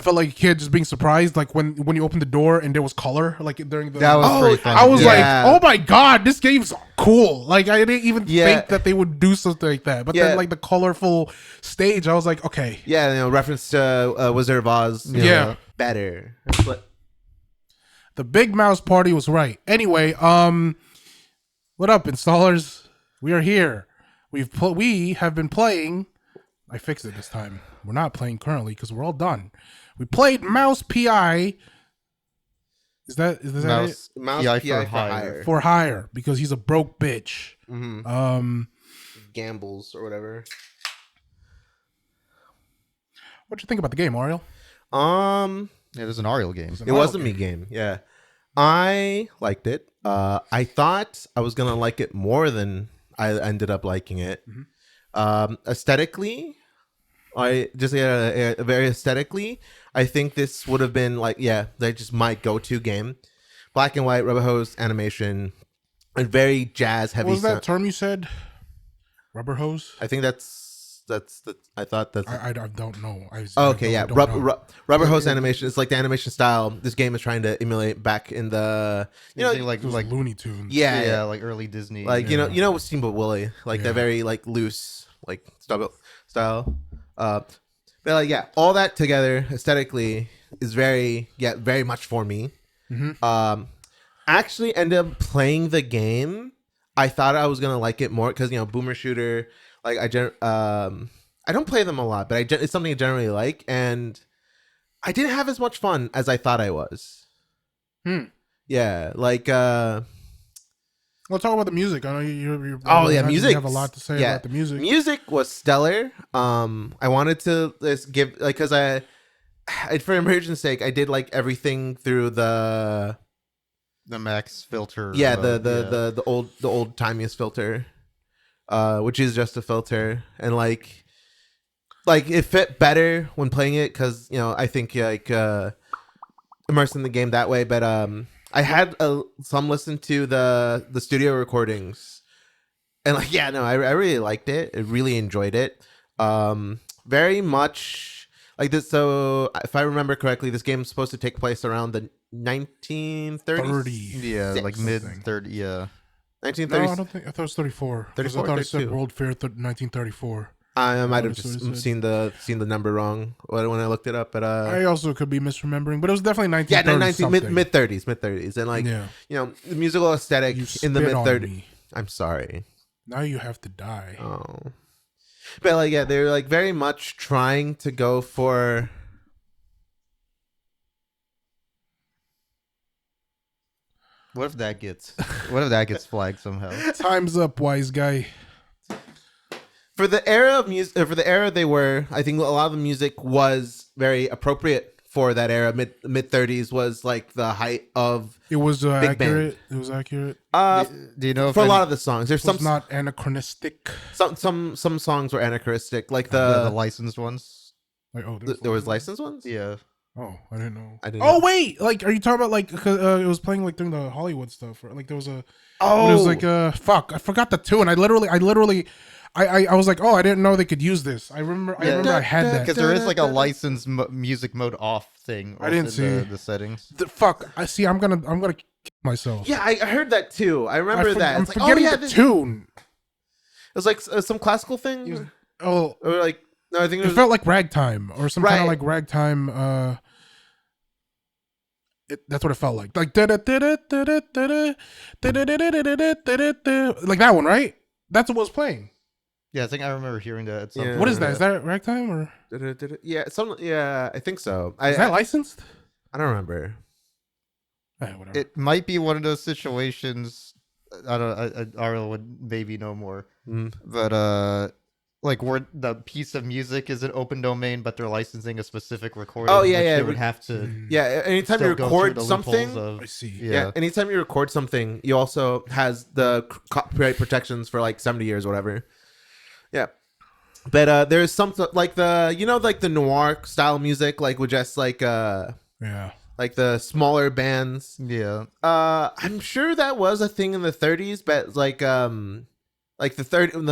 I felt like a kid just being surprised, like when you opened the door and there was color, like during the. That was pretty funny. I was Yeah. like, oh my god, this game's cool. Like I didn't even Yeah. think that they would do something like that. But Yeah. then like the colorful stage, I was like, okay, Yeah, reference to Wizard of Oz. Yeah. Better. But the Big Mouse party was right. Anyway, what up, installers? We are here. We have been playing. I fixed it this time. We're not playing currently because we're all done. We played Mouse PI. Is that it? Mouse PI PI for hire. For hire because he's a broke bitch. Gambles or whatever. What'd you think about the game, Ariel? Yeah, there's an Ariel game. It was a me game. Yeah, I liked it. I thought I was gonna like it more than I ended up liking it. Aesthetically, very aesthetically, I think this would have been like, they just my go-to game. Black and white, rubber hose animation, and very jazz heavy. What was that term you said? Rubber hose? I think I thought that's. I don't know. Okay, yeah, rubber hose animation. It's like the animation style this game is trying to emulate back in the like Looney Tunes. yeah, like early Disney. like you know Steamboat Willie, like that very like loose like style. But like all that together aesthetically is very much for me. Actually ended up playing the game. I thought I was gonna like it more because Boomer Shooter. Like I don't play them a lot, but it's something I generally like, and I didn't have as much fun as I thought I was. Yeah, like Let's talk about the music. I know you're music. You have a lot to say about the music. Music was stellar. I wanted to just give because for immersion's sake, I did like everything through the max filter. The old timiest filter. Which is just a filter, and like it fit better when playing it because I think immersed in the game that way. But I had some listen to the studio recordings, and I really liked it. I really enjoyed it. Very much like this. So if I remember correctly, this game is supposed to take place around the 1930s. Yeah, like mid 30. Yeah. 1930s. No, I don't think. I thought it was 34. 34, I thought it said 32. World Fair 1934. I might have That's what it just said. seen the number wrong when I looked it up, but I also could be misremembering, but it was definitely 1930 mid 30s, and like the musical aesthetic You in the spit mid on 30s. me. I'm sorry. Now you have to die. Oh, but like they're like very much trying to go for. What if that gets flagged somehow? Time's up, wise guy. For the era of music, for the era they were, I think a lot of the music was very appropriate for that era. Mid 30s was like the height of. It was Big accurate. It was accurate. Do you know if for a lot of the songs, there's It was some not anachronistic. some songs were anachronistic, like the the licensed ones? Like there was licensed ones. Yeah. Oh, I didn't know. I didn't Oh know. wait, like are you talking about like 'cause, it was playing like during the Hollywood stuff? Or, like there was a. Oh, It was like fuck. I forgot the tune. I literally. I was like, oh, I didn't know they could use this. I remember I had that. Because there is like a licensed music mode off thing. I didn't also in see. the settings. Fuck. I see. I'm gonna kill myself. Yeah, I heard that too. I remember that. I'm It's like, forgetting oh, yeah, the tune. It was like some classical thing, Oh, or like no, I think it it was. felt like ragtime or some kind Right. of like ragtime. That's what it felt like. Like like that one, right? That's what was playing. Yeah, I think I remember hearing that at some Yeah. point. What is that? Is that ragtime or Yeah, I think so. is that licensed? I don't remember. Whatever. It might be one of those situations. I don't. Ariel would maybe know more, but like where the piece of music is an open domain, but they're licensing a specific recording. Oh, yeah, which yeah. They would have to. Yeah, anytime you still go through record the something, loopholes I of- see. yeah, anytime you record something, you also has the copyright protections for like 70 years, or whatever. Yeah, but there's some like the noir style music, like with just like Yeah. like the smaller bands. Yeah. I'm sure that was a thing in the 30s, but like the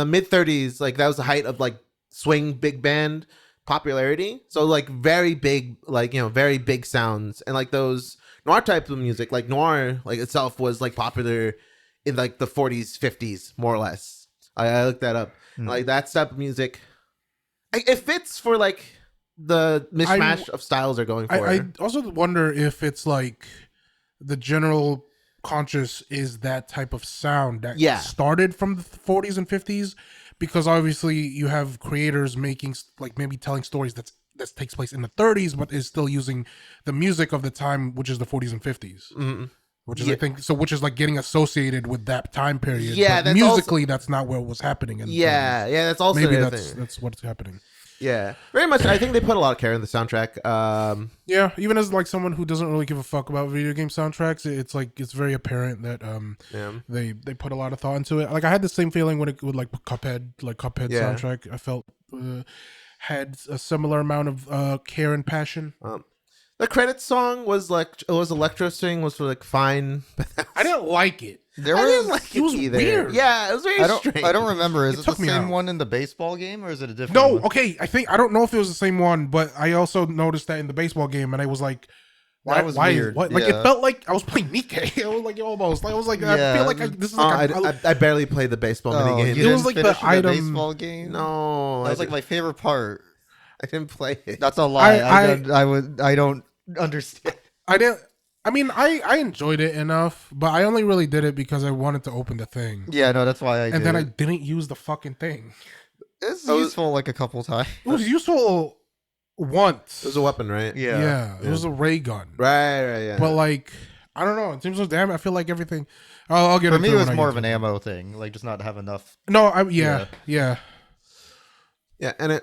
mid 30s, like that was the height of like swing big band popularity. So like very big, like very big sounds, and like those noir type of music, like noir like itself was like popular in like the 40s, 50s, more or less. I looked that up. Like that type of music, it fits for like the mishmash of styles they're going for. I also wonder if it's like the general conscious is that type of sound that started from the 40s and 50s, because obviously you have creators making like maybe telling stories that takes place in the 30s but is still using the music of the time, which is the 40s and 50s. Mm-hmm. Which is I think so, which is like getting associated with that time period. Yeah, but musically that's not what was happening in the 30s. That's also maybe the that's thing. that's what's happening. Yeah, very much. I think they put a lot of care in the soundtrack. Yeah, even as like someone who doesn't really give a fuck about video game soundtracks, it's like it's very apparent that they put a lot of thought into it. Like I had the same feeling with like Cuphead soundtrack. I felt had a similar amount of care and passion. The credits song was like Electro Swing was like fine, but I didn't like it. I didn't like it was either. weird. Yeah, it was very strange. I don't remember. Is it the took me same out. one in the baseball game, or is it a different No, one? okay. I don't know if it was the same one, but I also noticed that in the baseball game, and I was like, "Why? That was why? weird. What?" Like Yeah. it felt like I was playing Nikkei. I was like almost. I was like, I Yeah. feel like this is like I barely played the baseball Oh, minigame. you It was didn't like the finish item- baseball game. No, That was like my favorite part. I didn't play it. That's a lie. I- I don't understand. I didn't. I mean, I enjoyed it enough, but I only really did it because I wanted to open the thing, Yeah, no, that's why I and did. then I didn't use the fucking thing. It's useful like a couple times. It was useful once. It was a weapon, right? Yeah, it was a ray gun. Right, yeah. But like, I don't know. It seems so damn. I feel like everything. I'll get For into me, it was when I more get of an to ammo thing, like just not have enough. No, Yeah. yeah. And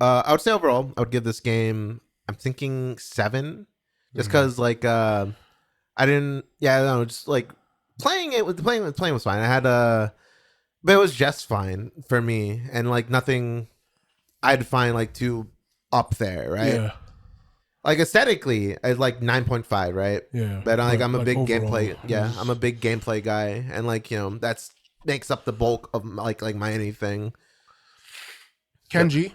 I would say overall, I would give this game. I'm thinking 7, just because like I don't know, just like playing was fine. I had but it was just fine for me, and like nothing I'd find like too up there, right? Yeah, Like aesthetically, I like 9.5, right? yeah. But like I'm a like, big overall, gameplay. Yeah, I'm a big gameplay guy, and like that's makes up the bulk of like my anything. Kenji.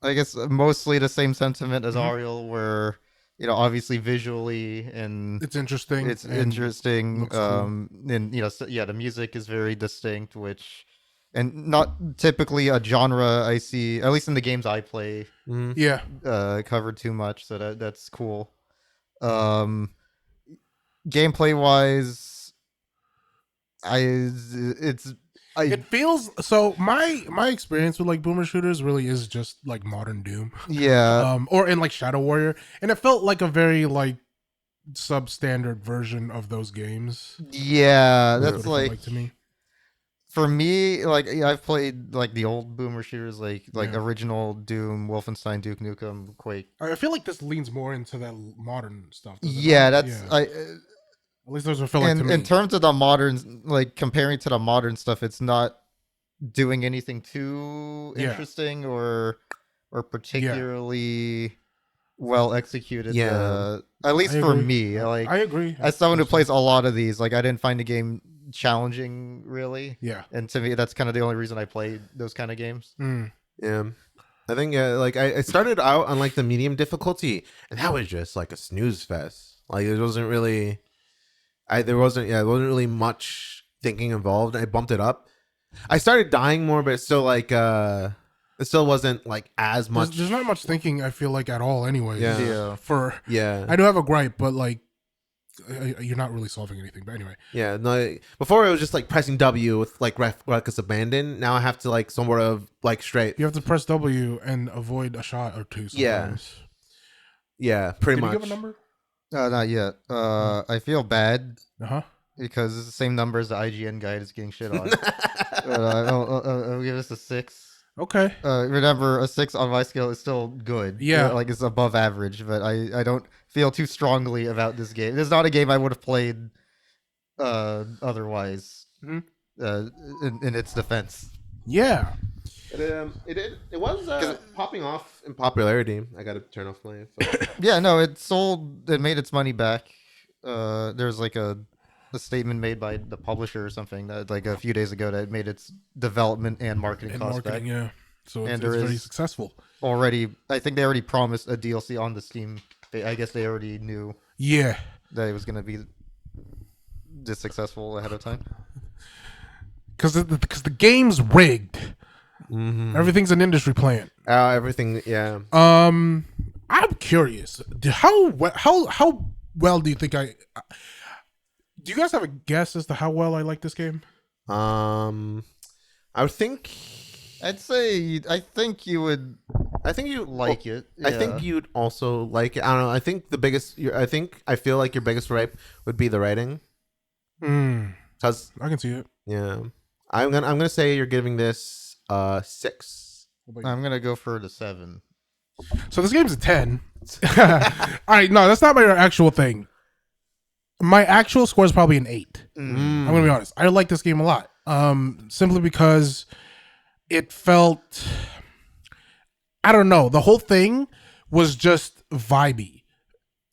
I guess mostly the same sentiment as Ariel, where obviously visually and It's interesting. it's and interesting. looks cool. And the music is very distinct, which and not typically a genre I see, at least in the games I play, Yeah, covered too much. So that's cool. Gameplay wise, it feels so. My experience with like boomer shooters really is just like modern Doom, yeah. or in like Shadow Warrior, and it felt like a very like substandard version of those games. Yeah, That's that's what it felt like to me. for me. Like I've played like the old boomer shooters, like Yeah. original Doom, Wolfenstein, Duke Nukem, Quake. I feel like this leans more into that modern stuff. does it Yeah, not? that's At least those are feel like to me. in terms of the modern, like comparing to the modern stuff, it's not doing anything too Yeah. interesting or particularly well executed. At least I for agree. me, like I agree. as someone who plays a lot of these, like I didn't find the game challenging really. Yeah. And to me, that's kind of the only reason I played those kind of games. Mm. Yeah. I think like I started out on like the medium difficulty, and that was just like a snooze fest. Like it wasn't really, there wasn't really much thinking involved. I bumped it up. I started dying more, but it's still like it still wasn't like as much. There's not much thinking. I feel like at all. Anyway. Yeah. Yeah. I do have a gripe, but like you're not really solving anything. But anyway. Yeah, no. Before it was just like pressing W with like reckless abandon. Now I have to like somewhat of like straight. You have to press W and avoid a shot or two. Sometimes. Yeah, pretty Did much. you give a number? Not yet. I feel bad Uh huh. because it's the same number as the IGN guide is getting shit on. But, I'll give this a 6. Okay. Remember, a 6 on my scale is still good. Yeah. Like it's above average, but I don't feel too strongly about this game. It's not a game I would have played otherwise. Mhm. In its defense. Yeah. It was popping off in popularity. I gotta turn off my phone. Yeah, no, it made its money back. There's like a a statement made by the publisher or something that like a few days ago that it made its development and marketing And costs marketing, back. yeah. So And it's there very is- successful. Already, I think they already promised a DLC on the Steam. I guess they already knew Yeah. that it was going to be this successful ahead of time. Because the game's rigged. Everything's an industry plant. Everything, yeah. I'm curious. How well do you think I? Do you guys have a guess as to how well I like this game? I would think. I think you would I think you like it. I think yeah. you'd also like it. I don't know. I think the biggest. I feel like your biggest gripe would be the writing. Cause I can see it. yeah, I'm gonna say you're giving this 6. I'm gonna go for the 7. So this game's a 10. All right, no, that's not my actual thing. My actual score is probably an 8. I'm gonna be honest. I like this game a lot. Simply because it felt, I don't know, the whole thing was just vibey.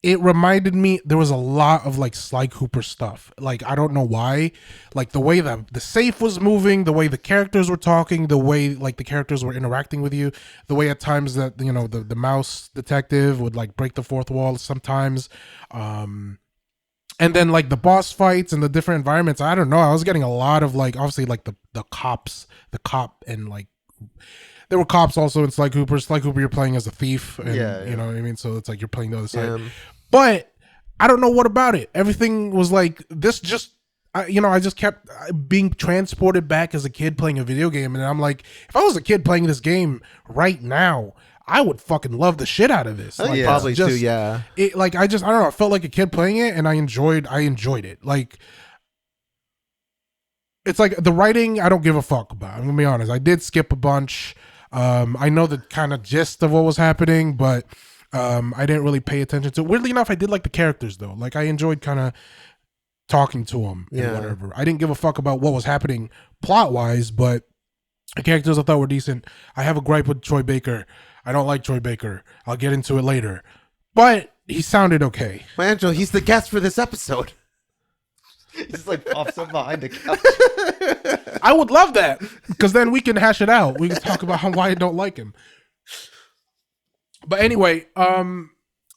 It reminded me, there was a lot of like Sly Cooper stuff. Like, I don't know why. Like the way that the safe was moving, the way the characters were talking, the way like the characters were interacting with you, the way at times that, you know, the mouse detective would like break the fourth wall sometimes. And then like the boss fights and the different environments, I don't know. I was getting a lot of like, obviously like the cop and like, there were cops also in Sly Cooper. Sly Cooper, you're playing as a thief, and you know what I mean. So it's like you're playing the other side. But I don't know what about it. Everything was like this. Just I just kept being transported back as a kid playing a video game, and I'm like, if I was a kid playing this game right now, I would fucking love the shit out of this. Like, probably just, too. Yeah. It like I don't know. I felt like a kid playing it, and I enjoyed it. Like. It's like the writing, I don't give a fuck about. I'm gonna be honest. I did skip a bunch. I know the kind of gist of what was happening, but I didn't really pay attention to it. Weirdly enough, I did like the characters though. Like I enjoyed kind of talking to them and whatever. I didn't give a fuck about what was happening plot wise, but the characters I thought were decent. I have a gripe with Troy Baker. I don't like Troy Baker. I'll get into it later. But he sounded okay. Angelo, he's the guest for this episode. He just like pops up behind the couch. I would love that because then we can hash it out. We can talk about why I don't like him. But anyway,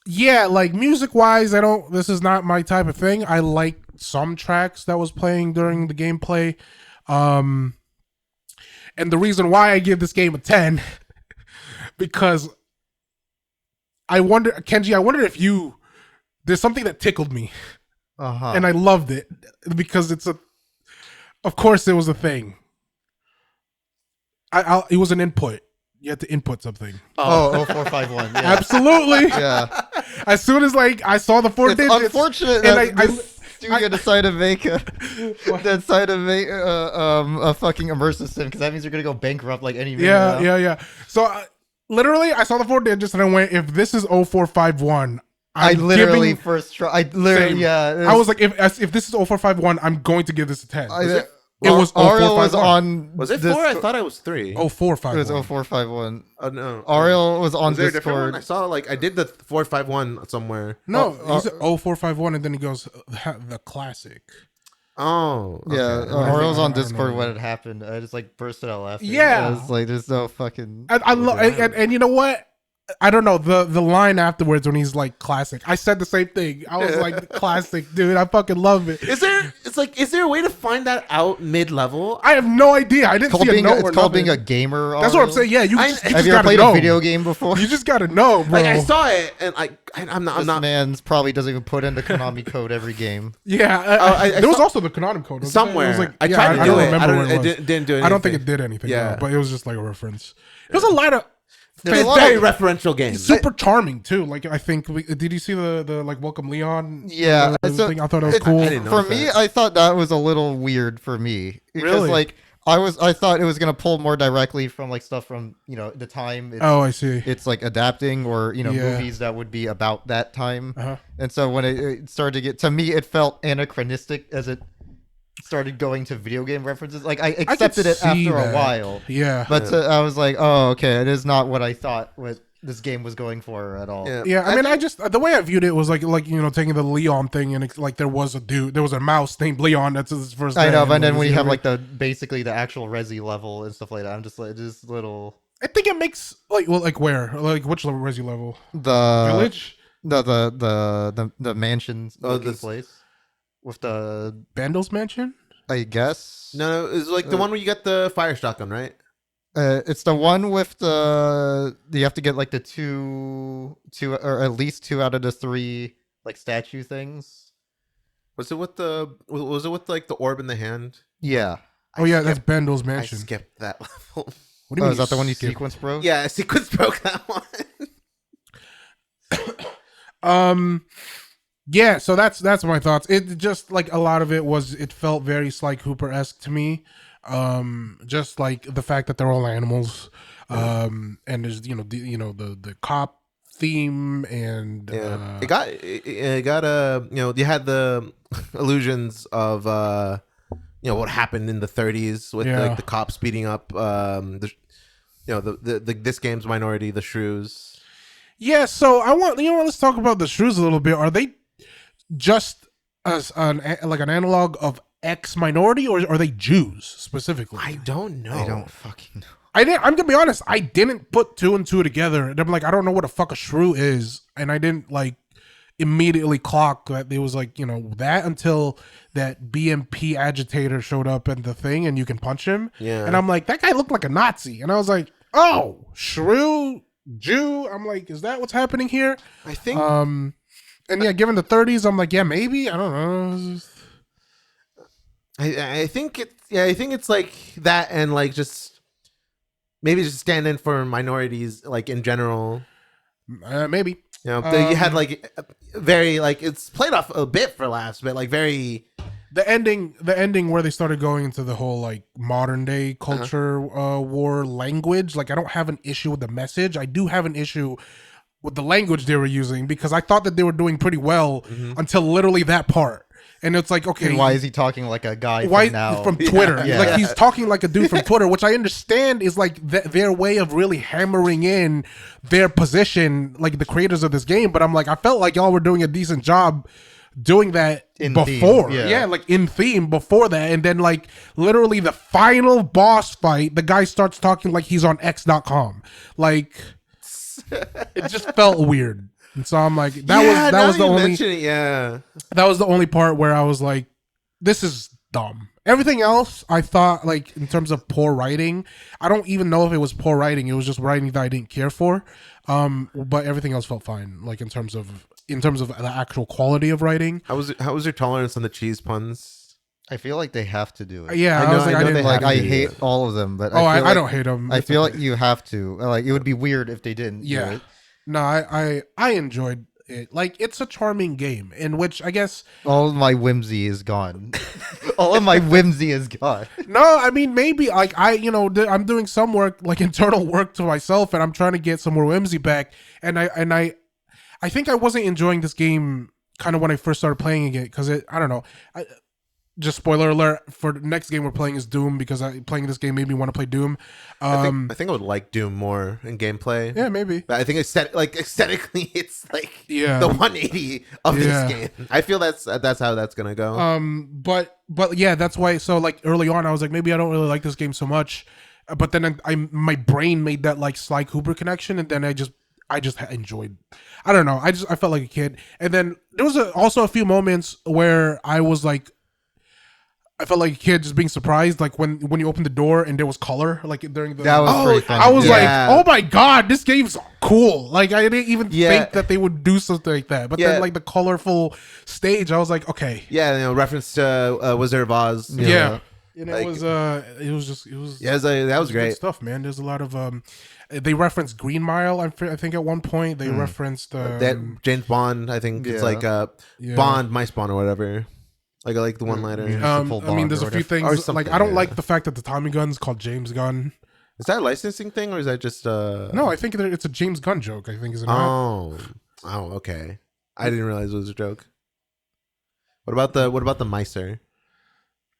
yeah, like music wise, this is not my type of thing. I like some tracks that was playing during the gameplay. And the reason why I give this game a 10 because I wonder, Kenji, I wondered if there's something that tickled me. And I loved it because of course it was a thing. It was an input. You had to input something. 0451. Yeah. Absolutely. Yeah. As soon as like I saw the 4 It's digits. unfortunate and that this studio decided to make a fucking immersive sim because that means you're gonna go bankrupt like any minute now. Yeah. So literally, I saw the 4 digits and I went, if this is 0451. I literally giving, first try. I literally, same. yeah. I was like, if this is 0451, I'm going to give this a 10. It was Ariel 0451. was on. Was it 4? I thought I was 3. 0451. It was 0451. No. Ariel was on Was there a different Discord. one? I saw like I did the 451 somewhere. No, he said 0451 and then he goes, the classic. Oh. Okay. Yeah, I Ariel was on don't know. Discord when it happened. I just like bursted out laughing. Yeah. I was like, there's no fucking. I love, and you know what? I don't know the line afterwards when he's like classic. I said the same thing. I was like classic, dude. I fucking love it. Is there a way to find that out mid-level? I have no idea. I didn't see a note or It's called being nothing. a gamer. That's what I'm Ariel. saying. Yeah, you I- just, have you Have just you ever gotta played know. a video game before? You just gotta know, bro. Like I saw it and I'm This not man's probably doesn't even put into Konami code every game. Yeah, I there was saw- also the Konami code wasn't there? somewhere. It was like, I yeah, tried to I do don't it. remember where it was. Didn't do anything. I don't think it did anything. Yeah. No, but it was just like a reference. There's a lot of There's a lot Very of- referential games. super charming too. Like I think, did you see the like Welcome Leon? Yeah, the thing? I thought it was it- cool. I didn't know For that. me, I thought that was a little weird for me because Really? like I thought it was gonna pull more directly from like stuff from the time. Oh, I see. It's like adapting or Yeah. movies that would be about that time. Uh-huh. And so when it started to get to me, it felt anachronistic as it started going to video game references. Like I accepted it see after that. a while, Yeah, but I was like, oh, okay, it is not what I thought. this game was going for at all. Yeah, I mean, I just the way I viewed it was like taking the Leon thing and like there was a mouse named Leon. That's his first name. I know, but then when you have like, like basically the actual Resi level and stuff like that, I'm just like just little I think it makes like where which level Resi level the village the mansion looking this- place with the Bandle's mansion. I guess No, it's like the one where you get the fire shotgun, right? it's the one with the you have to get like the two or at least 2 out of the 3 like statue things. Was it with like the orb in the hand? Yeah. Oh yeah, that's Bandle's I mansion. skipped that level. What do you mean? Is that the one you skip? sequence, bro? Yeah, sequence broke that one. Yeah, so that's my thoughts. It just like a lot of it felt very Sly Cooper-esque to me. Just like the fact that they're all animals. And there's the cop theme and Yeah, it got you had the illusions of what happened in the 30s with Yeah. like the cops beating up the this game's minority, the shrews. Yeah, so I want let's talk about the shrews a little bit. Are they just as an analog of X minority, or are they Jews specifically? I don't know. I don't fucking know. I'm gonna be honest. I didn't put 2 and 2 together. And I'm like, I don't know what a fuck a shrew is, and I didn't like immediately clock that it was like that until that BMP agitator showed up in the thing, and you can punch him. Yeah. And I'm like, that guy looked like a Nazi, and I was like, oh, shrew Jew. I'm like, is that what's happening here? I think And yeah, given the 30s, I'm like, yeah, maybe. I don't know. I think it's like that, and like just maybe just stand in for minorities like in general. Maybe. You had like very like it's played off a bit for laughs, but like very The ending where they started going into the whole like modern day culture war language. Like, I don't have an issue with the message. I do have an issue with the language they were using, because I thought that they were doing pretty well until literally that part. And it's like, okay, And why is he talking like a guy why from now? from Twitter? Yeah. Like, he's talking like a dude from Twitter, which I understand is like their way of really hammering in their position, like the creators of this game. But I'm like, I felt like y'all were doing a decent job doing that In before. theme, yeah. Like in theme before that. And then like literally the final boss fight, the guy starts talking like he's on X.com. Like, it just felt weird. And so I'm like, that was the only that was the only part where I was like, this is dumb. Everything else, I thought, like, in terms of poor writing, I don't even know if it was poor writing. It was just writing that I didn't care for. But everything else felt fine. Like in terms of the actual quality of writing. How was your tolerance on the cheese puns? I feel like they have to do it. Yeah, I was like, I didn't Like, I have to do hate it. all of them, but I don't hate them. I feel like you have to. Like, it would be weird if they didn't. Yeah. Do it. No, I enjoyed it. Like, it's a charming game in which I guess All of my whimsy is gone. All of my whimsy is gone. no, I mean, maybe like I'm doing some work, like internal work to myself, and I'm trying to get some more whimsy back. And I think I wasn't enjoying this game kind of when I first started playing it, because I don't know. Just spoiler alert for the next game we're playing is Doom, because playing this game made me want to play Doom. I think I would like Doom more in gameplay. Yeah, maybe. But I think aesthetically, it's like Yeah. the 180 of Yeah. this game. I feel that's how that's gonna go. But yeah, that's why. So like early on, I was like, maybe I don't really like this game so much. But then my brain made that like Sly Cooper connection, and then I just enjoyed. I don't know. I felt like a kid. And then there was also a few moments where I was like, I felt like a kid just being surprised, like when you opened the door and there was color, like during the. That was pretty funny. I was Yeah. like, oh my god, this game's cool. Like, I didn't even Yeah. think that they would do something like that. But Yeah. then like the colorful stage, I was like, okay. Yeah, reference to Wizard of Oz. Yeah. And Like- it was that was Yeah, that was good great. stuff, man. There's a lot of they referenced Green Mile. I think at one point they referenced That James Bond, I think it's Yeah. like Yeah. Bond, my spawn or whatever. Like the one liner. Municipal I mean, Bond there's or a few whatever. Or things like something, I don't yeah. like the fact that the Tommy gun's called James Gunn. Is that a licensing thing or is that just No, I think it's a James Gunn joke. I think is it not? Oh, okay. I didn't realize it was a joke. What about the Meiser?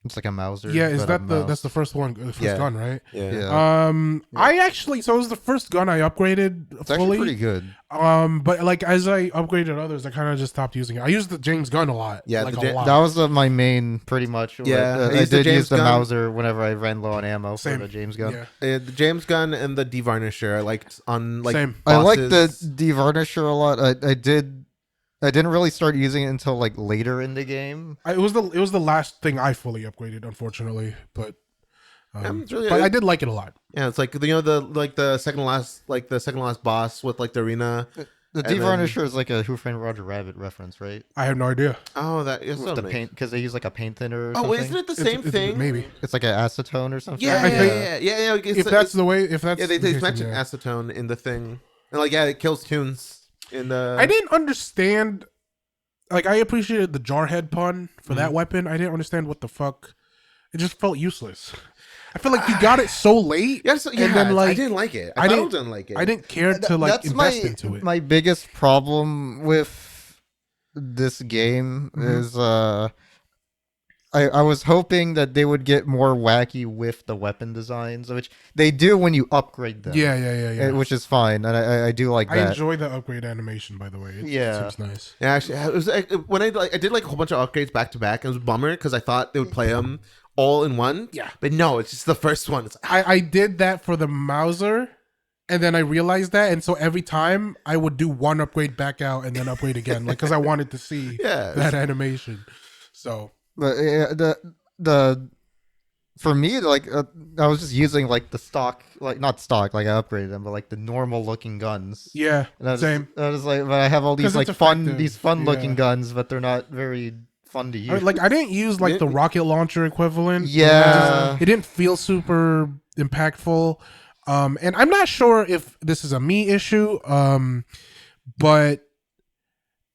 It's like a Mauser. Yeah, is but a that mouse. that's the first one, the first Yeah. gun, right? Yeah. Yeah. I actually, so it was the first gun I upgraded It's actually pretty fully. good. But like as I upgraded others, I kind of just stopped using it. I used the James gun a lot. Yeah, like the a lot. That was my main, pretty much. Yeah, I I used the did James use the gun. Mauser whenever I ran low on ammo Same. for the James gun. Yeah. The James gun and the devarnisher, I liked on like Same. I like the bosses. devarnisher a lot. I didn't really start using it until like later in the game. It was the last thing I fully upgraded, unfortunately. But it's really- but I did like it a lot. Yeah, it's like the second last boss with like the arena. The And devarnisher is like a Who Framed Roger Rabbit reference, right? I have no idea. Oh, that is With so the nice. paint, because they use like a paint thinner or Oh, something. wait, isn't it the same It's- thing? Maybe It's like an acetone or something. Yeah, I yeah, think- yeah. if that's the way, if that's yeah, they the case, mentioned yeah. acetone in the thing, and like it kills tunes in the. I didn't understand. Like I appreciated the Jarhead pun for that weapon. I didn't understand what the fuck. It just felt useless. I feel like you got it so late, Yeah, so, yeah, and then I like didn't like it. I didn't like it. I didn't care to like invest into it. My biggest problem with this game is I was hoping that they would get more wacky with the weapon designs, which they do when you upgrade them. Yeah. Which is fine, and I do like I that. enjoy the upgrade animation, by the way. Yeah. It seems nice. Yeah, actually, it was when I did like a whole bunch of upgrades back to back. It was a bummer because I thought they would play them all in one. Yeah. but no, it's just the first one. It's I did that for the Mauser, and then I realized that, and so every time I would do one upgrade back out and then upgrade again, like because I wanted to see Yeah. that animation. So But the for me, like I was just using like the stock, like not stock, like I upgraded them, but like the normal looking guns. yeah, And I was, same. I was like, but I have all 'Cause these like it's fun, effective, these fun looking yeah. guns, but they're not very fun to use. I mean, like I didn't use like the rocket launcher equivalent. Yeah. It didn't feel super impactful. And I'm not sure if this is a me issue, but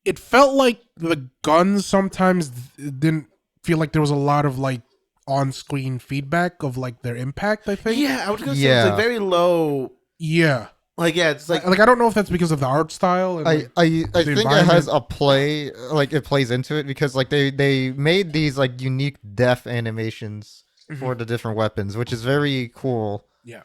it felt like the guns sometimes didn't feel like there was a lot of like on-screen feedback of like their impact. I think. yeah, I was gonna say it's Yeah. like very low. Yeah. Like yeah, it's like Like I don't know if that's because of the art style. And, like, I think it has environment. a play, like it plays into it because like they made these like unique death animations for the different weapons, which is very cool. Yeah.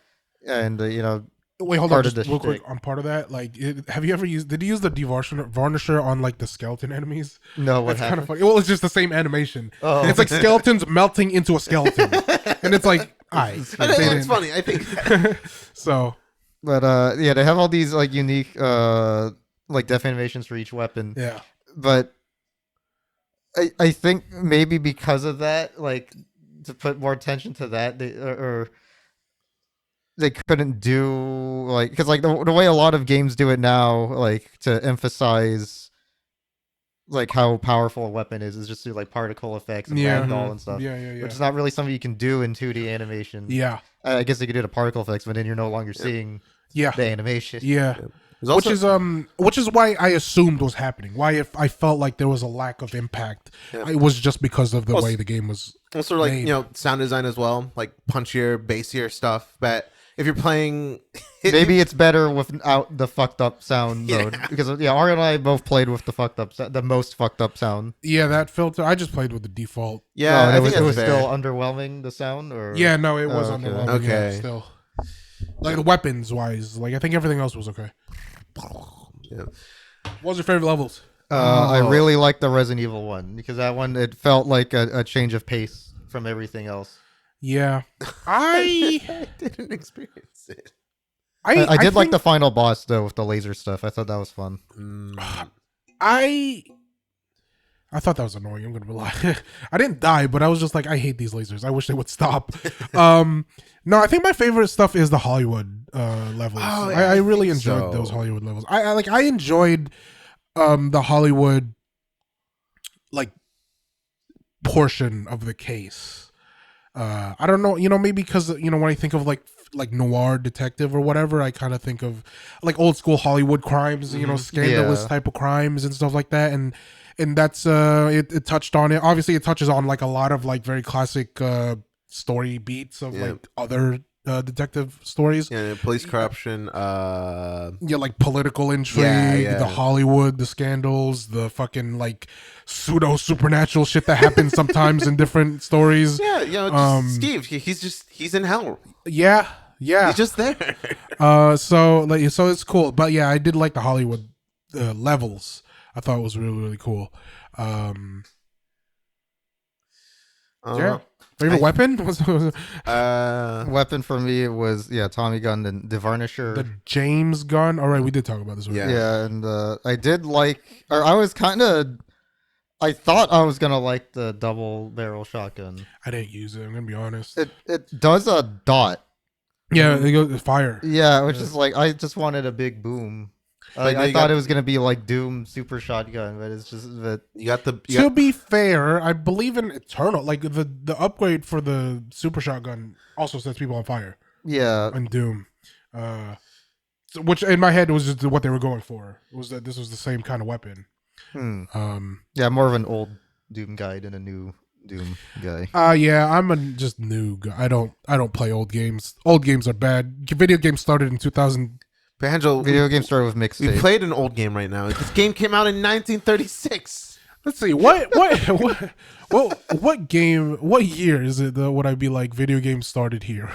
And you know, Wait, hold on, part of just the real quick shtick. on part of that. Like, have you ever used? Did you use the varnisher on like the skeleton enemies? no, what That's kind of happened? funny. Well, it's just the same animation. Oh. It's like skeletons melting into a skeleton, and it's like, it's funny. I think So But yeah, they have all these like unique like death animations for each weapon. yeah, But I think maybe because of that, like to put more attention to that, or they couldn't do like because like the way a lot of games do it now, like to emphasize like how powerful a weapon is just through like particle effects and Yeah. ragdoll and stuff. yeah. Which is not really something you can do in 2D animation. Yeah, I guess you could do the particle effects, but then you're no longer seeing yeah, the animation. yeah. There's also, Which is why I assumed was happening. Why if I felt like there was a lack of impact, Yeah. it was just because of the Also- way the game was. also like made. sound design as well, like punchier, bassier stuff. But if you're playing, Maybe it's better without the fucked up sound Yeah. mode because Ari and I both played with the fucked up, the most fucked up sound. Yeah, that filter. I just played with the default. yeah, I it think was, that's it was fair. still underwhelming the sound. Or Yeah, no, it was Oh, on okay. the level. Okay. Yeah, still. Like the weapons wise, like I think everything else was okay. Yeah. What was your favorite levels? I really liked the Resident Evil one because that one it felt like a change of pace from everything else. Yeah, I didn't experience it. I did like think the final boss though with the laser stuff. I thought that was fun. I thought that was annoying. I'm gonna lie. I didn't die, but I was just like, I hate these lasers. I wish they would stop. No, I think my favorite stuff is the Hollywood levels. Oh, yeah, I I really think enjoyed so. those Hollywood levels. I enjoyed the Hollywood like portion of the case. I don't know, maybe because when I think of like noir detective or whatever, I kind of think of like old school Hollywood crimes, scandalous Yeah. type of crimes and stuff like that, and that's it touched on it. Obviously, it touches on like a lot of like very classic story beats of Yeah. like other detective stories. Yeah, police corruption. Yeah, like political intrigue, Yeah. the Hollywood, the scandals, the fucking like pseudo supernatural shit that happens sometimes in different stories. Yeah, just Steve. He's in hell. Yeah. He's just there. So it's cool, but yeah, I did like the Hollywood levels. I thought it was really, really cool. Yeah. Favorite weapon was Weapon for me was Tommy gun and the Varnisher. the James gun. All right, we did talk about this. Yeah. Already. Yeah, and I did like, or I was kind of, I thought I was gonna like the double barrel shotgun. I didn't use it. I'm gonna be honest. It does a dot. Yeah, it goes fire. Yeah, which is like I just wanted a big boom. But now I you thought got- it was gonna be like Doom super shotgun, but it's just that. You got the. To be fair, I believe in Eternal. Like the upgrade for the super shotgun also sets people on fire Yeah, on Doom. Which in my head was just what they were going for. Was that this was the same kind of weapon. yeah, more of an old Doom guy than a new Doom guy. Yeah, I'm a just new guy. I don't play old games. Old games are bad. Video games started in 2000. Angel, Video game started with we mixtape. played an old game right now. This game came out in 1936. Let's see. What game? What year is it? Would I be like video games started here?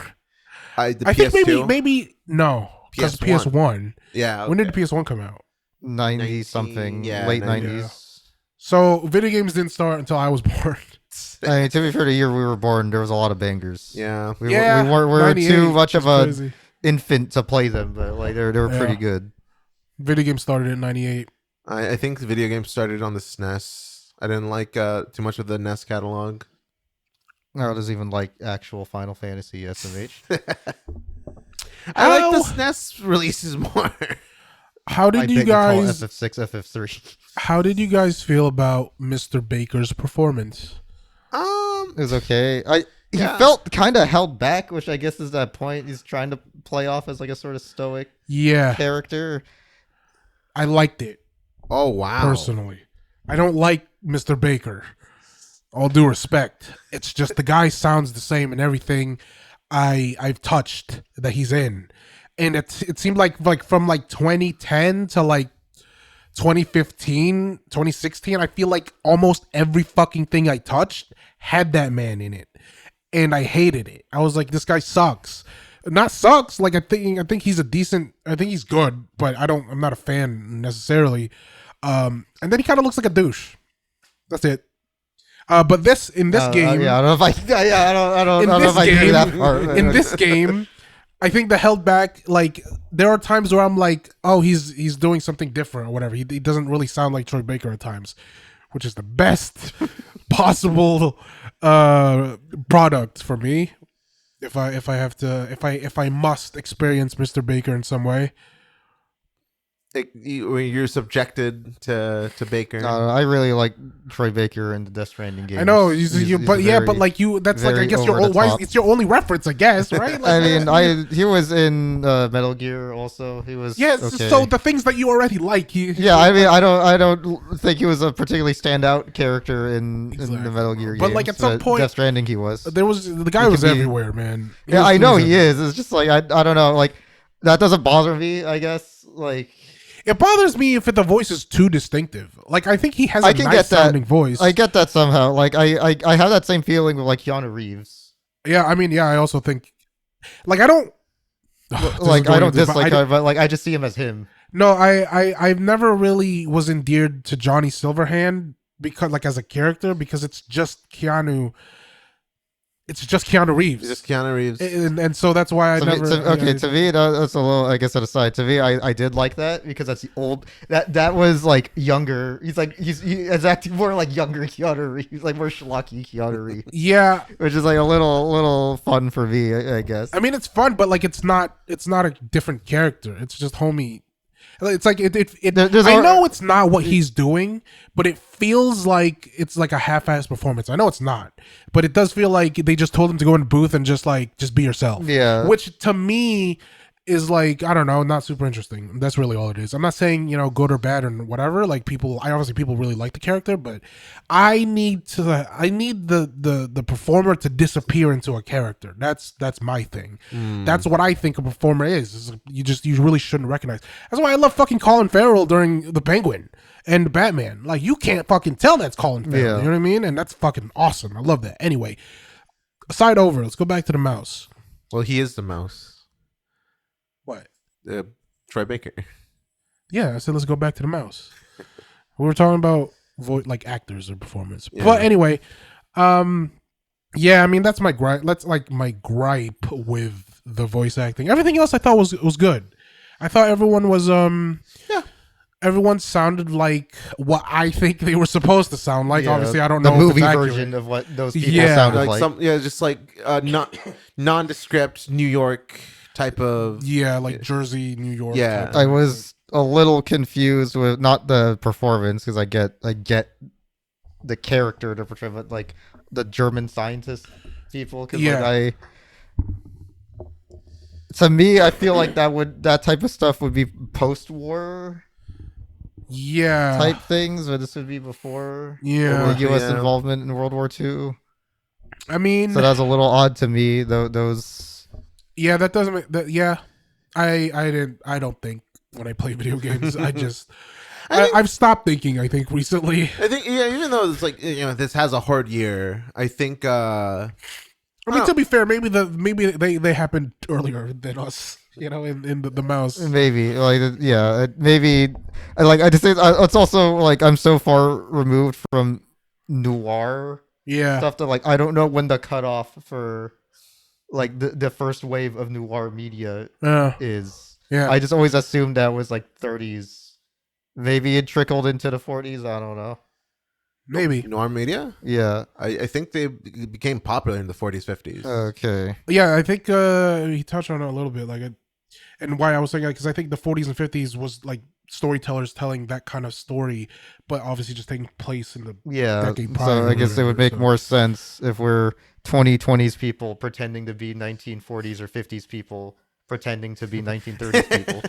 The I PS2. think maybe no. Because PS1. PS1. Yeah. When did the PS1 come out? 90 something, yeah, late 90. 90s. So video games didn't start until I was born. I mean, to be fair, the year we were born, there was a lot of bangers. Yeah. We were 98, too much of a crazy. infant to play them, but like they were Yeah. pretty good. Video games started in 98. I think the video game started on the SNES. I didn't like too much of the NES catalog. No, there's even like actual Final Fantasy SMH. I like the Ow. SNES releases more. How I did you bet call guys? FF6, FF3. How did you guys feel about Mr. Baker's performance? It was okay. He Yeah. felt kind of held back, which I guess is that point. He's trying to play off as like a sort of stoic Yeah, character. I liked it Oh wow. personally. I don't like Mr. Baker. All due respect, it's just the guy sounds the same in everything I've touched that he's in, and it seemed like from like 2010 to like 2015, 2016, I feel like almost every fucking thing I touched had that man in it. And I hated it. I was like, this guy sucks. Not sucks, like I think he's I think he's good, but I'm not a fan necessarily. And then he kind of looks like a douche. That's it. But in this game, Yeah, I don't know if I don't in know this if I agree game, with that part. in this game, I think the held back, like there are times where I'm like, oh, he's doing something different or whatever. He doesn't really sound like Troy Baker at times, which is the best possible product for me. If I must experience Mr. Baker in some way. When you're subjected to Baker. I really like Troy Baker in the Death Stranding game. I know, but that's like I very guess over the top. it's your only reference, I guess, right? Like, I mean, he was in Metal Gear also. He was yes. okay. So the things that you already like, Yeah, I mean, I don't think he was a particularly standout character in the Exactly. Metal Gear But, games, like, at some point- Death Stranding he was. the guy He was could be- everywhere, man. Yeah, was I know doing he is. It's just like I don't know, like that doesn't bother me. I guess like It bothers me if the voice is too distinctive. Like I think he has a I can nice get that. sounding voice. I get that somehow. Like I have that same feeling with like Keanu Reeves. Yeah, I mean, yeah, I also think, like, I don't, This is Like I going don't to- but dislike I- him, but like I just see him as him. No, I've never really was endeared to Johnny Silverhand because, like, as a character, because it's just Keanu. It's just Keanu Reeves, Just Keanu Reeves. and so that's why I To never. me, to me, that's a little. I guess an aside. To me, I did like that because that's the old. That was like younger. He's acting more like younger Keanu Reeves, like more schlocky Keanu Reeves, Yeah, which is like a little fun for me, I guess. I mean, it's fun, but like, it's not a different character. It's just homie. It's like There's I al- know it's not what he's doing, but it feels like it's like a half-assed performance. I know it's not, but it does feel like they just told him to go in the booth and just be yourself. Yeah. Which to me, is like, I don't know, not super interesting. That's really all it is. I'm not saying, good or bad or whatever. Like people really like the character, but I need the performer to disappear into a character. That's my thing. That's what I think a performer is you really shouldn't recognize. That's why I love fucking Colin Farrell during The Penguin and Batman. Like, you can't fucking tell that's Colin Farrell. Yeah. You know what I mean? And that's fucking awesome. I love that. Anyway, aside over, let's go back to the mouse. Well, he is the mouse. What? Troy Baker. Yeah, I said let's go back to the mouse. We were talking about like actors or performance. Yeah. But anyway, yeah, I mean that's my gripe. That's like my gripe with the voice acting. Everything else I thought was good. I thought everyone was everyone sounded like what I think they were supposed to sound like. Yeah, Obviously, I don't the know movie if it's accurate. version of what those people Yeah. sounded Like like. just like not nondescript New York type of. Yeah, like Jersey, New York. Yeah. type. I was a little confused with not the performance because I get the character to portray, but like the German scientist people. Cause Yeah. to me, I feel like that type of stuff would be post-war Yeah. type things, but this would be before Yeah. the U.S. Yeah. involvement in World War II. I mean, So that's a little odd to me. Those. yeah, that doesn't make that. Yeah, I don't think when I play video games, I've stopped thinking. I think recently. I think even though it's like this has a hard year, I think. I mean, to be fair, maybe they happened earlier than us. In the mouse. Maybe maybe I just say it's also like I'm so far removed from noir Yeah. stuff that like I don't know when the cutoff for like the first wave of noir media is. Yeah. I just always assumed that was like 30s. Maybe it trickled into the 40s. I don't know. Maybe. Noir media. Yeah. I think they became popular in the 40s, 50s. Okay. Yeah, I think he touched on it a little bit, and why I was saying that because I think the 40s and 50s was like storytellers telling that kind of story, but obviously just taking place in the Yeah. decade prior. So or I guess it whatever, would make so. more sense if we're 2020s people pretending to be 1940s or 50s people pretending to be 1930s people.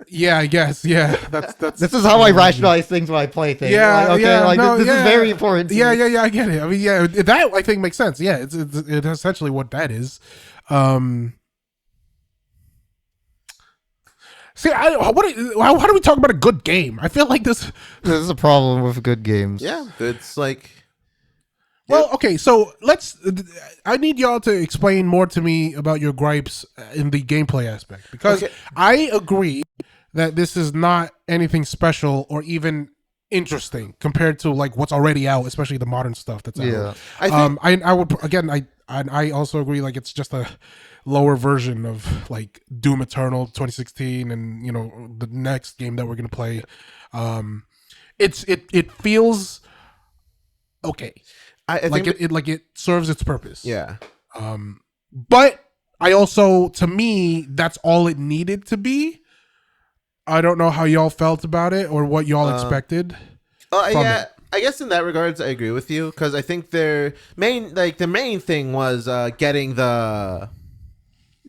Yeah, I guess. Yeah, that's. This is how I rationalize things when I play things. Yeah, Like, okay, yeah, like no, this yeah. is very important. To Yeah, me. I get it. I mean, yeah, that I think makes sense. Yeah, it's essentially what that is. See, how do we talk about a good game? I feel like this. This is a problem with good games. Yeah, it's like Well, okay, so I need y'all to explain more to me about your gripes in the gameplay aspect because Okay. I agree that this is not anything special or even interesting compared to like what's already out, especially the modern stuff that's out. Yeah. I think I would again I also agree like it's just a lower version of like Doom Eternal 2016 and the next game that we're gonna play. It feels okay. I Like think it serves its purpose. yeah. But I also, to me, that's all it needed to be. I don't know how y'all felt about it or what y'all expected. from Yeah, it. I guess in that regards, I agree with you because I think the main thing was getting the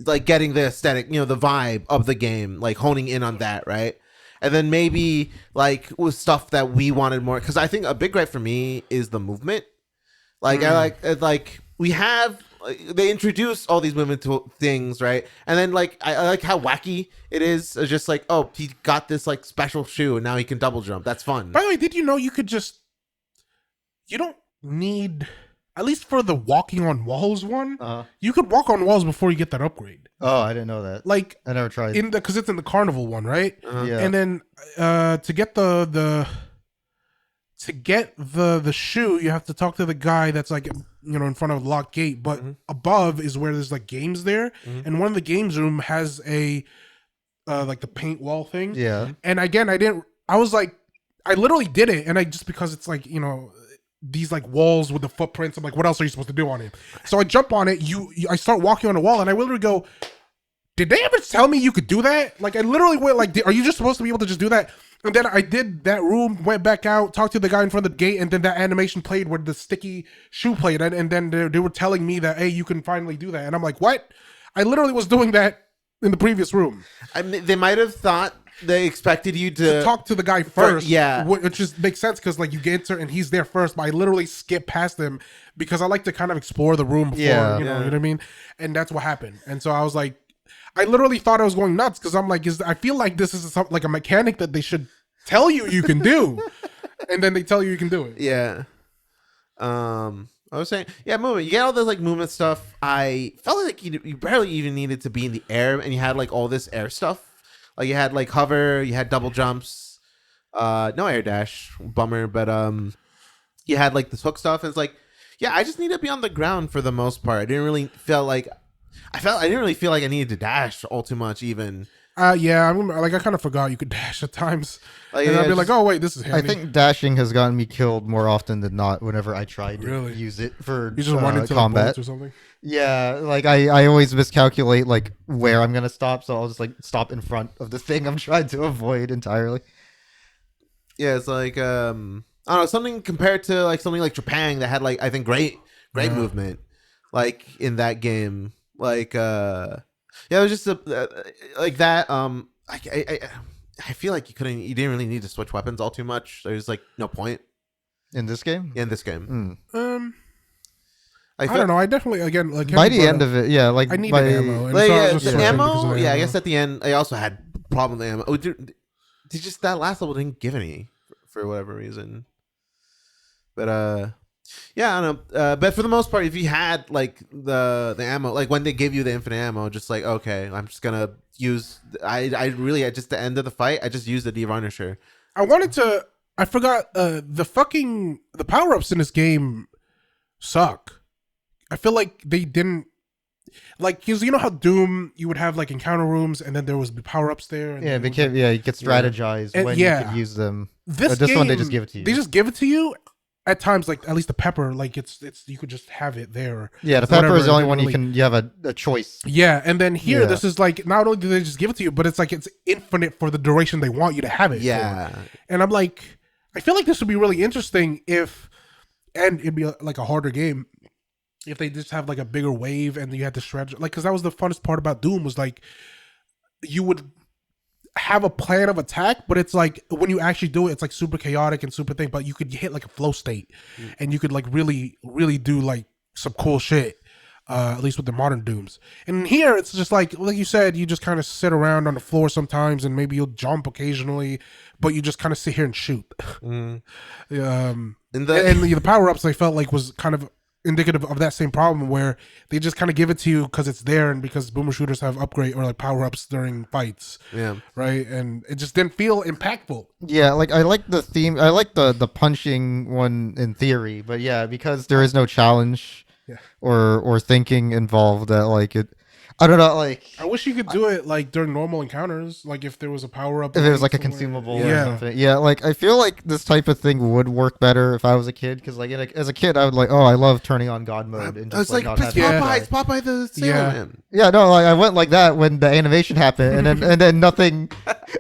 aesthetic, the vibe of the game, like honing in on that, right? And then maybe like with stuff that we wanted more, because I think a big gripe for me is the movement. Like I like we have. They introduce all these movement things, right? And then like I like how wacky it is. It's just like, oh, he got this like special shoe and now he can double jump. That's fun. By the way, did you know you don't need, at least for the walking on walls one, you could walk on walls before you get that upgrade. Oh, I didn't know that. Like I never tried. because it's in the carnival one, right? Yeah. And then to get the shoe, you have to talk to the guy that's like in front of the locked gate, but above is where there's like games there, and one of the games room has a like the paint wall thing. Yeah. And again, I literally did it, and I just because it's like these like walls with the footprints. I'm like, what else are you supposed to do on it? So I jump on it. I start walking on the wall, and I literally go, did they ever tell me you could do that? Like I literally went like, are you just supposed to be able to just do that? And then I did that room, went back out, talked to the guy in front of the gate, and then that animation played where the sticky shoe played, and then they were telling me that, hey, you can finally do that, and I'm like, what? I literally was doing that in the previous room. I mean, they might have thought they expected you to Talk to the guy first. yeah. Which just makes sense because like you get to and he's there first, but I literally skip past him because I like to kind of explore the room before, Yeah. you know what I mean? And that's what happened. And so I was like, I literally thought I was going nuts because I'm like, I feel like this is something like a mechanic that they should tell you can do, and then they tell you can do it. Yeah. I was saying, yeah, movement. You get all this like movement stuff. I felt like you barely even needed to be in the air, and you had like all this air stuff. Like you had like hover, you had double jumps, no air dash, bummer. But you had like this hook stuff. And it's like, yeah, I just need to be on the ground for the most part. I didn't really feel like I didn't really feel like I needed to dash all too much even. Yeah, I remember, like I kind of forgot you could dash at times, Like, and yeah, I'd be just- like, "Oh wait, this is handy." I think dashing has gotten me killed more often than not whenever I try to Really? use it for you just run into combat. bullets or something. Yeah, like I always miscalculate like where I'm gonna stop, so I'll just like stop in front of the thing I'm trying to avoid entirely. Yeah, it's like I don't know, something compared to like something like Japan that had like I think great movement, like in that game. Like yeah, it was just like that. I feel like you didn't really need to switch weapons all too much. There's like no point In this game? in this game. I don't know. I definitely again like By Kevin the brought end up, of it, yeah, like I needed by, ammo. And Like, so I yeah, was just the switching because ammo. of the Yeah, I ammo. guess at the end I also had problem with ammo. Oh, dude, just that last level didn't give any for whatever reason. But yeah, I don't know. But for the most part, if you had like the ammo, like when they give you the infinite ammo, just like okay, I'm just gonna use. I really at just the end of the fight, I just used the de-varnisher. I forgot the power ups in this game suck. I feel like they didn't like because you know how Doom you would have like encounter rooms and then there was power ups there. And yeah, then it was, became you could strategize And- when yeah. you could use them. this this game, one they just give it to you. They just give it to you at times. Like at least the pepper, like it's you could just have it there. Yeah, the Whatever, pepper is the only it one really- you have a choice. Yeah, and then here Yeah. this is like not only do they just give it to you, but it's like it's infinite for the duration they want you to have it. Yeah, for. And I'm like, I feel like this would be really interesting and it'd be like a harder game if they just have like a bigger wave and you had to strategize. Like, because that was the funnest part about Doom was like you would have a plan of attack, but it's like when you actually do it, it's like super chaotic and super thing. But you could hit like a flow state, and you could like really, really do like some cool shit. At least with the modern Dooms. And here it's just like you said, you just kind of sit around on the floor sometimes, and maybe you'll jump occasionally, but you just kind of sit here and shoot. and And the the power ups I felt like was kind of indicative of that same problem where they just kind of give it to you because it's there and because boomer shooters have upgrade or like power ups during fights, yeah. right? And it just didn't feel impactful. Yeah, like I like the theme. I like the punching one in theory, but yeah, because there is no challenge Yeah. or thinking involved, that like it. I don't know, like I wish you could do it like during normal encounters, like if there was a power up. if it was like a consumable or Yeah. something. Yeah, like I feel like this type of thing would work better if I was a kid, because like as a kid I would like, oh, I love turning on God mode and just It's like not it's having to Popeye, die. it's Popeye the Sailor Yeah. Man. Yeah, no, like I went like that when the animation happened, and then nothing,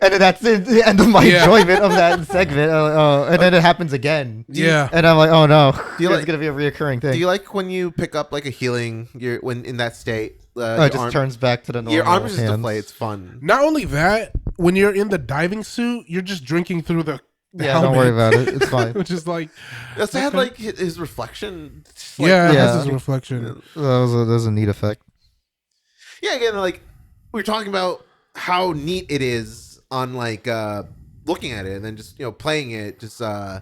and then that's it, the end of my Yeah. enjoyment of that segment. And then it happens again. Yeah. And I'm like, oh no, you it's like- gonna be a reoccurring thing. Do you like when you pick up like a healing? You're when in that state. Oh, it just turns back to the normal Your arm is just hands. display. It's fun. Not only that, when you're in the diving suit, you're just drinking through the Yeah, helmet, don't worry about it. It's fine. which is like, That's had Okay. like his reflection. Just, like, yeah, it has yeah. his reflection. That was a neat effect. Yeah, again, like we were talking about how neat it is on like looking at it and then just playing it. Just I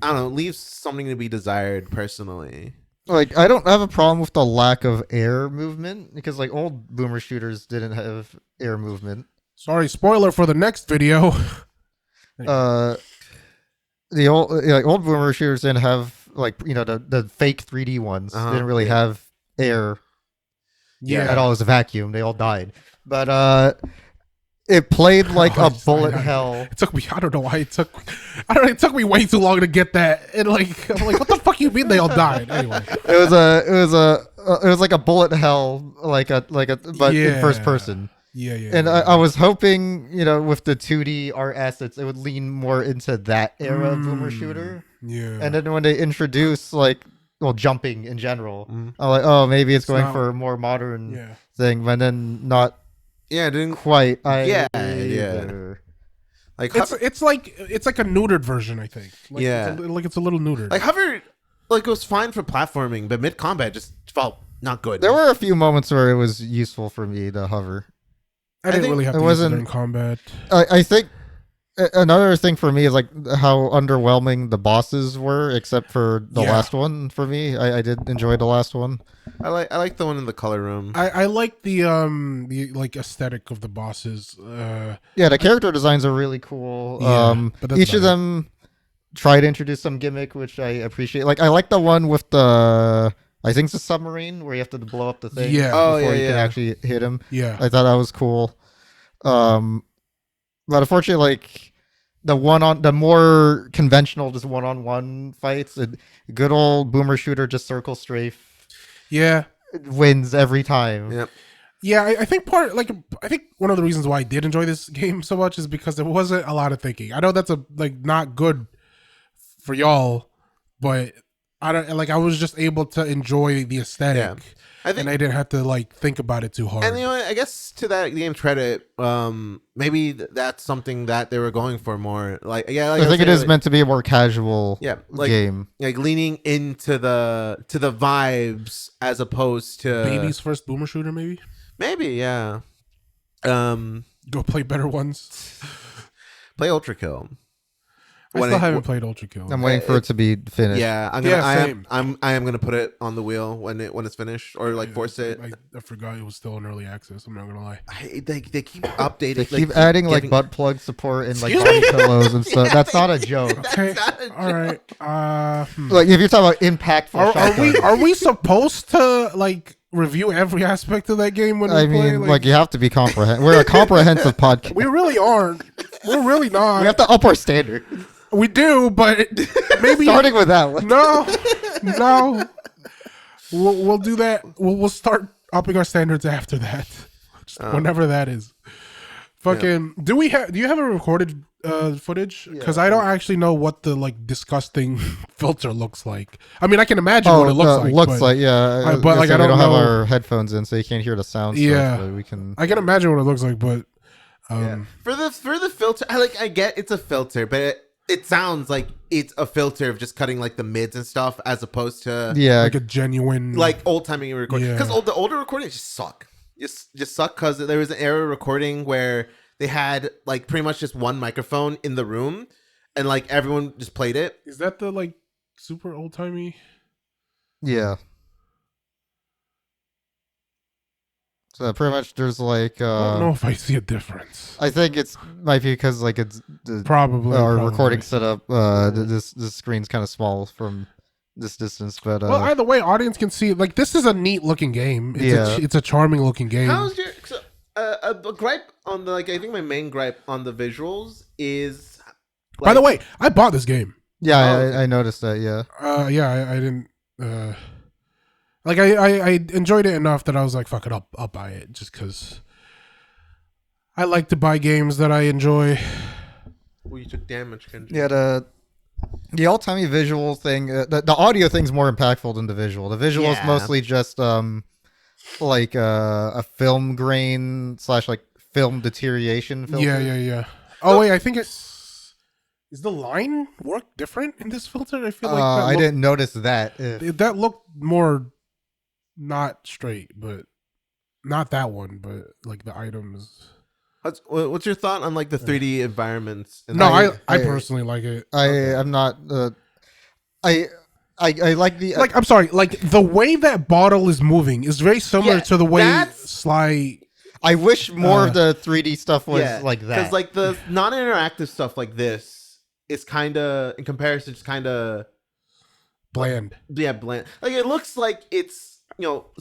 don't know, leaves something to be desired personally. Like, I don't have a problem with the lack of air movement, because like old boomer shooters didn't have air movement. Sorry, spoiler for the next video. The old boomer shooters didn't have like the fake 3D ones Uh-huh, didn't really have air Yeah. at all. It was a vacuum. They all died. But it played like Oh, a bullet I- hell. It took me. I don't know why it took. I don't know. It took me way too long to get that. And like, I'm like, what the fuck you mean they all died? Anyway, It was like a bullet hell, but in first Yeah. person. yeah, yeah. And yeah. I was hoping, with the 2D art assets, it would lean more into that era of boomer shooter. yeah. And then when they introduce jumping in general, Mhm. I'm like, oh, maybe it's going not- for a more modern yeah. thing, but then not Yeah, didn't quite Yeah, either. like It's like a neutered version, I think. Like, Yeah. it's a little neutered. like hover like it was fine for platforming, but mid combat just felt not good. There were a few moments where it was useful for me to hover. I didn't think really have it to use it wasn't- during combat. I think another thing for me is like how underwhelming the bosses were, except for the Yeah. last one. For me, I did enjoy the last one. I like the one in the color room. I like the like aesthetic of the bosses. Yeah, the character designs are really cool. Yeah, but that's Each of about it. them try to introduce some gimmick, which I appreciate. Like I like the one with the I think it's a submarine where you have to blow up the thing Yeah. Oh, before yeah, you can yeah. actually hit him. Yeah. I thought that was cool. But unfortunately, like the more conventional, just one-on-one fights, a good old boomer shooter, just circle strafe Yeah. wins every time. Yep. Yeah, I think I think one of the reasons why I did enjoy this game so much is because there wasn't a lot of thinking. I know that's not good for y'all, but I was just able to enjoy the aesthetic. Yeah. I think and I didn't have to think about it too hard. And you know what? I guess to that game's credit, maybe that's something that they were going for more. Like I think it is meant to be a more casual Yeah, like game. like leaning into the vibes as opposed to Baby's first boomer shooter, maybe. maybe yeah. Go play better ones. Play Ultra Kill. I When still it- haven't played Ultra Kill. I'm waiting for it to be finished. Yeah, same. I am gonna put it on the wheel when it's finished or force it. I forgot it was still in early access. I'm not gonna lie. They keep updating. They keep adding giving- butt plug support and Excuse body me? pillows and stuff. That's not a joke. Okay. not a All right. Like if you're talking about impactful, Are we supposed to review every aspect of that game when we I play? mean, like you have to be comprehensive. We're a comprehensive podcast. we really aren't. We're really not. We have to up our standard. We do, but maybe Starting with that one. no. We'll do that. We'll start upping our standards after that, just whenever that is. Fucking. Do you have a recorded footage? Because I don't actually know what the disgusting filter looks like. I mean, I can imagine what it looks like. Yeah. but, I I don't don't have know. our headphones in, so you can't hear the sound. Yeah. Stuff, but we can. I can imagine what it looks like, but For the filter, I get it's a filter, but it sounds like it's a filter of just cutting the mids and stuff as opposed to Yeah. a genuine old timing recording. Yeah. Because the older recordings just suck. Just suck because there was an era recording where they had pretty much just one microphone in the room and everyone just played it. Is that the super old timey? Yeah. So pretty much, there's I don't know if I see a difference. I think it's might be because it's the Probably our probably. recording setup. This screen's kind of small from this distance, but Well, either way, audience can see. This is a neat looking game. It's a charming looking game. How's your a gripe on the I think my main gripe on the visuals is By the way, I bought this game. yeah, Oh. I noticed that. Yeah. Yeah, I didn't. I enjoyed it enough that I was like, fuck it, I'll buy it just because I like to buy games that I enjoy. well, you took damage, Kenji. Yeah, the all-timey visual thing, the audio thing's more impactful than the visual. The visual is Yeah. mostly just a film grain / film deterioration filter. Yeah. Oh wait, I think is the line work different in this filter? I feel like I didn't notice that. that looked more not straight, but not that one, but the items. What's your thought on the 3D environments? No, I I- personally like it. I'm not. I like the I'm sorry, the way that bottle is moving is very similar Yeah, to the way that's- Sly. I wish more of the 3D stuff was like that. Because the non-interactive stuff like this is kind of, in comparison, just kind of Bland. bland. It looks like it's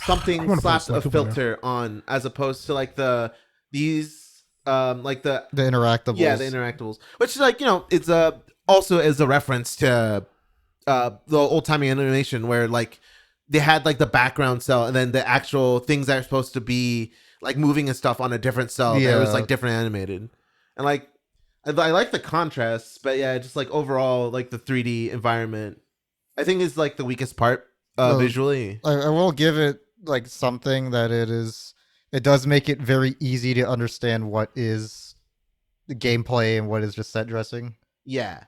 something I wanna play slapped Sly a Cooper now. filter on, as opposed to these the the interactables. yeah, the interactables, which is it's also is a reference to the old timey animation where they had the background cell and then the actual things that are supposed to be moving and stuff on a different cell that was Yeah. different animated, and I like the contrasts, but yeah, just overall the 3D environment I think is the weakest part Well, visually. I will give it something that it is. it does make it very easy to understand what is the gameplay and what is just set dressing. Yeah.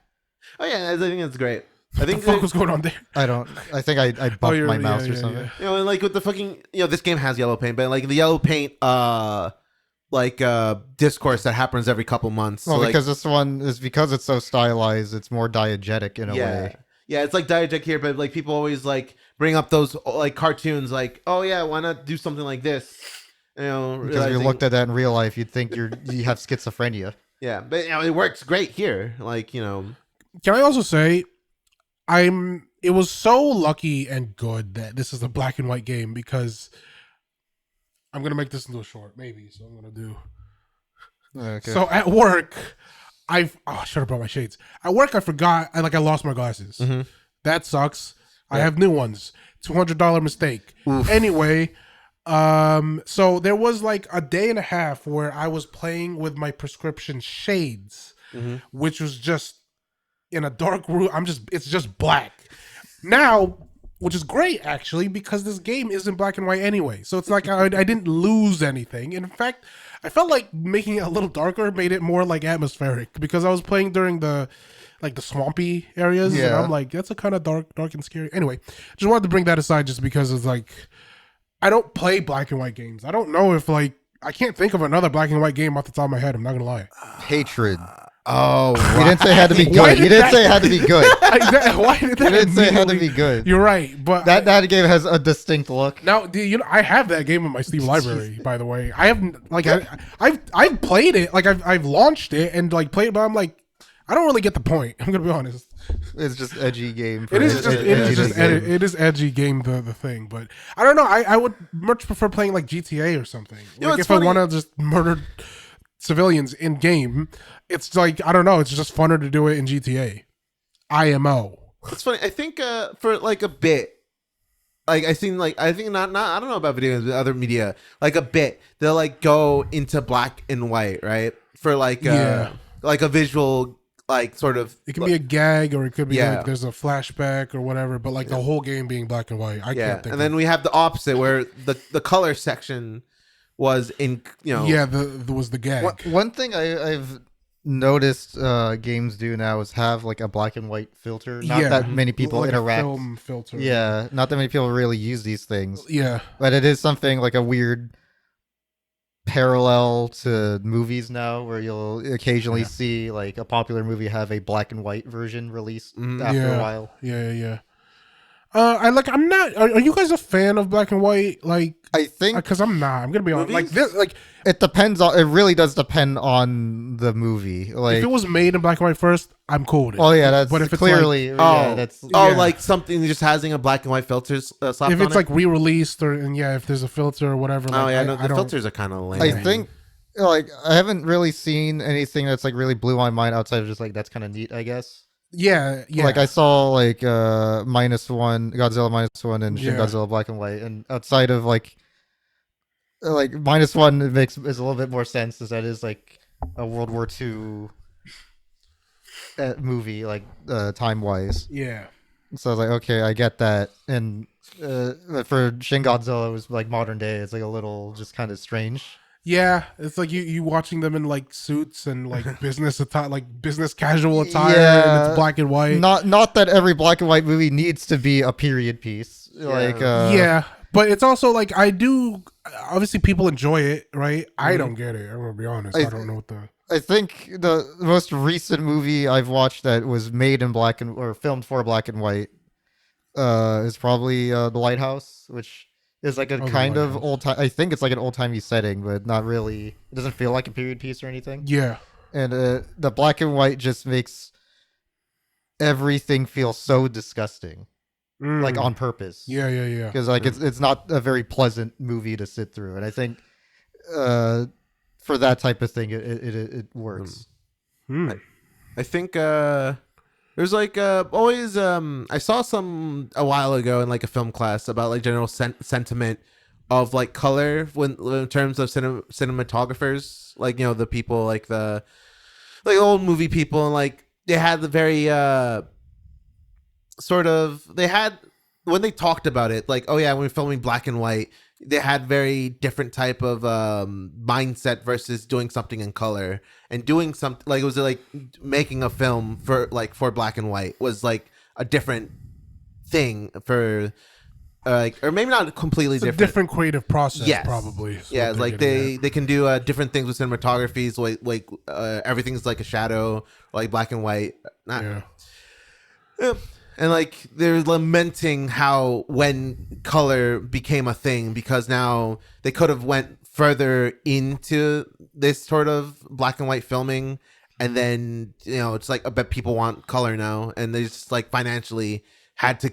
Oh yeah, I think that's great. I What the think fuck was going on there? I think I bumped my yeah, mouse or yeah, something. yeah. you know, and like with the fucking, you know, this game has yellow paint, but like the yellow paint discourse that happens every couple months. Well, So, like, because this one is because it's so stylized, it's more diegetic in a way. Yeah, it's like diegetic here, but like people always like bring up those like cartoons, like, oh yeah, why not do something like this? You know, Because if you realizing- looked at that in real life, you'd think you have schizophrenia. yeah, but you know, it works great here. Like, you know, Can I also say, it was so lucky and good that this is a black and white game because I'm gonna make this into a short, maybe. So I'm gonna do. Okay. So at work, I should have brought my shades. At work, I forgot. I lost my glasses. Mhm. That sucks. I have new ones. $200 mistake. Anyway, so there was like a day and a half where I was playing with my prescription shades, which was just in a dark room. It's just black now, which is great actually because this game isn't black and white anyway. So it's like I didn't lose anything. And in fact, I felt like making it a little darker made it more like atmospheric because I was playing during the swampy areas. And Yeah. I'm like, that's a kind of dark and scary. Anyway, just wanted to bring that aside just because it's like I don't play black and white games. I don't know if I can't think of another black and white game off the top of my head. I'm not gonna lie. Hatred. oh, You didn't say it had to be Why good. You did didn't that- say it had to be good. Why did that? You didn't say it had to immediately- be good. You're right, but That game has a distinct look. now, I have that game in my Steam library. By the way, I haven't I've played it. Like I've launched it and like played it, but I'm like, I don't really get the point. I'm gonna be honest. It's just edgy game. It is just game. it is edgy game the thing, but I don't know. I would much prefer playing like GTA or something. know, Like it's if I funny- want to just murder civilians in game, it's like I don't know. It's just funner to do it in GTA. IMO. it's funny. I think for like a bit, like I think not I don't know about video games, but other media, like a bit they'll like go into black and white, right? For like Yeah. like a visual like sort of It can be a gag or it could be Yeah. like there's a flashback or whatever, but like the whole game being black and white. I yeah, can't think. and then we have the opposite where the color section was in, you know, yeah, the was the gag. One thing I've noticed games do now is have like a black and white filter. Not Yeah. that many people Like a interact. film filter. Yeah, not that many people really use these things. Yeah. But it is something like a weird parallel to movies now where you'll occasionally see like a popular movie have a black and white version released after Yeah. a while. Yeah. I'm not. Are you guys a fan of black and white? Like, I think because I'm not. I'm gonna be honest. Like Movies? this. Like, it depends on. It really does depend on the movie. Like, if it was made in black and white first, I'm cool with it. oh yeah, that's But if it's clearly yeah, oh, that's oh, Yeah. like something just having a black and white filters slapped if on it's it? like re-released and if there's a filter or whatever. oh like, yeah, I, no, I the don't- filters are kind of lame. I think like I haven't really seen anything that's like really blew my mind outside of just like that's kind of neat, I guess. Yeah. Like I saw like -1 Godzilla -1 and Shin Yeah. Godzilla Black and White, and outside of like -1 is a little bit more sense as that is like a World War II movie like time wise. Yeah. So I was like, okay, I get that. And for Shin Godzilla, it was like modern day. It's like a little just kind of strange. Yeah, it's like you watching them in like suits and like business attire, like business casual attire, and Yeah. it's black and white. Not that every black and white movie needs to be a period piece. Like Yeah, but it's also like I do. Obviously, people enjoy it, right? I don't get it. I'm gonna be honest. I don't know what the. I think the most recent movie I've watched that was made in black and or filmed for black and white is probably The Lighthouse, which is like a The kind of Lighthouse. old time. I think it's like an old timey setting, but not really. It doesn't feel like a period piece or anything. Yeah, And the black and white just makes everything feel so disgusting, like on purpose. yeah. Because like it's not a very pleasant movie to sit through, and I think for that type of thing it works. I think there's like always I saw some a while ago in like a film class about like general sentiment of like color when in terms of cinematographers, like, you know, the people like the like old movie people, and like they had the very sort of they had when they talked about it, like, oh yeah, when we're filming black and white, they had very different type of mindset versus doing something in color and doing something like it was like making a film for black and white was like a different thing for like or maybe not completely It's a different. different creative process, Yes. probably. is Yeah, what it's they're like getting they can do different things with cinematographies, like everything's like a shadow, like black and white. Not, at. Yeah. yeah. And like they're lamenting how when color became a thing because now they could have went further into this sort of black and white filming, and then it's like I bet people want color now, and they just like financially had to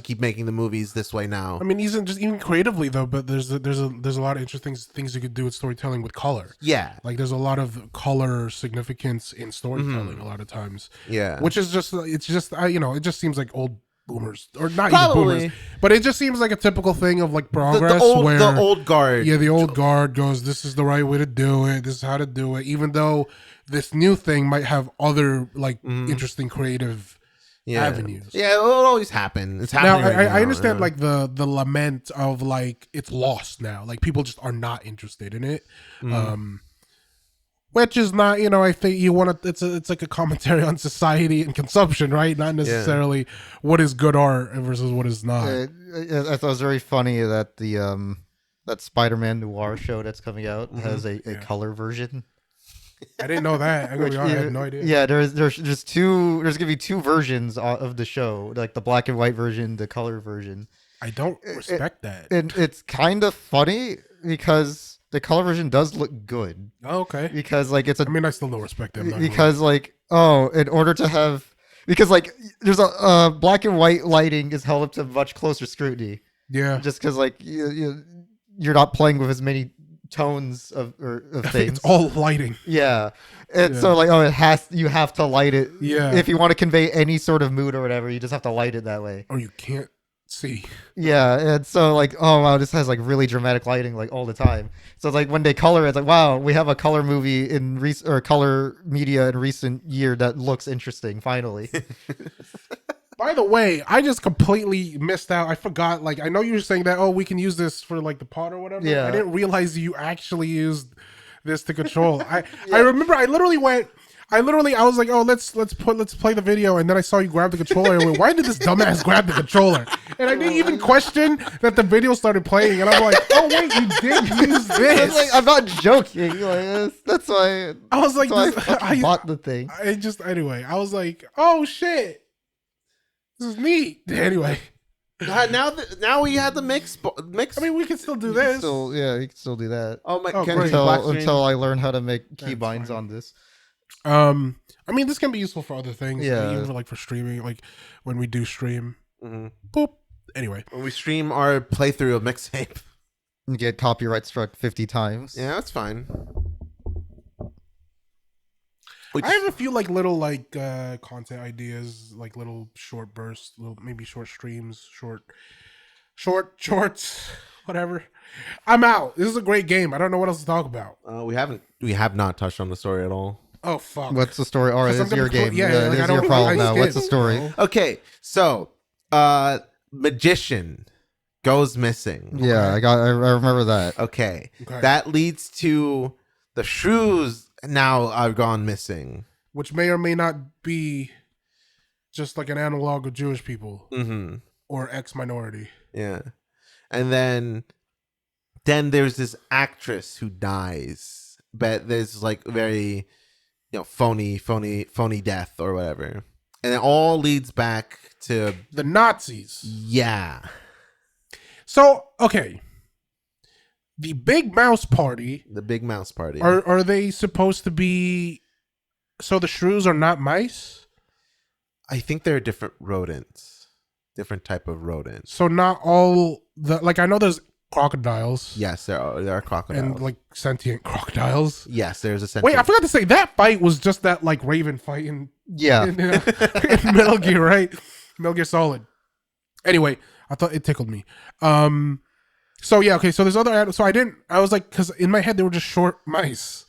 keep making the movies this way now. I mean, even creatively though, but there's a lot of interesting things you could do with storytelling with color. Yeah, Like there's a lot of color significance in storytelling a lot of times. yeah. Which is it just seems like old boomers or not Probably. even boomers, but it just seems like a typical thing of like the progress where the old guard. yeah, the old guard goes, this is the right way to do it. This is how to do it. Even though this new thing might have other like interesting creative avenues. Yeah, it'll always happen. It's Now, happening. I understand like the lament of like it's lost now. Like people just are not interested in it. Which is not, I think you want to. It's like a commentary on society and consumption, right? Not necessarily what is good art versus what is not. I thought it was very funny that the that Spider-Man Noir show that's coming out has a color version. I didn't know that. I had no idea. Yeah, there's gonna be two versions of the show, like the black and white version, the color version. I don't respect that. And it's kind of funny because the color version does look good. Oh, okay. Because like it's I mean, I still don't respect them. because like in order to have because like there's a black and white lighting is held up to much closer scrutiny. Yeah. Just because like you're not playing with as many tones of things. It's all lighting. Yeah. And so like you have to light it. Yeah. If you want to convey any sort of mood or whatever, you just have to light it that way. Or you can't see. Yeah, and so like, oh wow, this has like really dramatic lighting like all the time. So it's like when they color, it's like, wow, we have a color movie or color media in recent year that looks interesting. Finally. By the way, I just completely missed out. I forgot. Like, I know you were saying that. Oh, we can use this for like the pod or whatever. Yeah. I didn't realize you actually used this to control. I remember. I was like, oh, let's play the video, and then I saw you grab the controller. And went, why did this dumbass grab the controller? And I didn't even question that the video started playing, and I'm like, oh wait, you did use this. Like, I'm not joking. Like that's why. I was like, I bought the thing. Anyway, I was like, oh shit, this is neat. Anyway, now we have the mix. I mean, we can still do this. You can still do that. Oh my! Oh, can great. Until I learn how to make That's keybinds fine. on this. I mean, this can be useful for other things. Yeah. Even for streaming, like when we do stream. Mhm. Boop. Anyway, When we stream our playthrough of mixtape. You get copyright struck 50 times. Yeah, that's fine. I have a few like little like content ideas, like little short bursts, maybe short streams, shorts, whatever. I'm out. This is a great game. I don't know what else to talk about. We have not touched on the story at all. Oh fuck. What's the story? All right, Because this I'm is your gonna game. cl- yeah, like, this I is don't your know. problem I now. skip, What's the story? bro. Okay, so magician goes missing. Yeah, I remember that. Okay. Okay. That leads to the shrews now are gone missing. Which may or may not be just like an analog of Jewish people Mm-hmm. or ex-minority. Yeah. And then there's this actress who dies, but there's like very, phony death or whatever. And it all leads back to, The Nazis. yeah. So, okay. The Big Mouse Party, The Big Mouse Party. are they supposed to be... So the shrews are not mice? I think they're different rodents. Different type of rodents. So not all... I know there's crocodiles. Yes, there are crocodiles. And like sentient crocodiles. Yes, there's a Wait, I forgot to say, that fight was just that like Raven fight in Yeah. in Metal Gear, right? Metal Gear Solid. Anyway, I thought it tickled me. So yeah, okay. So there's other. So I was like, because in my head they were just short mice.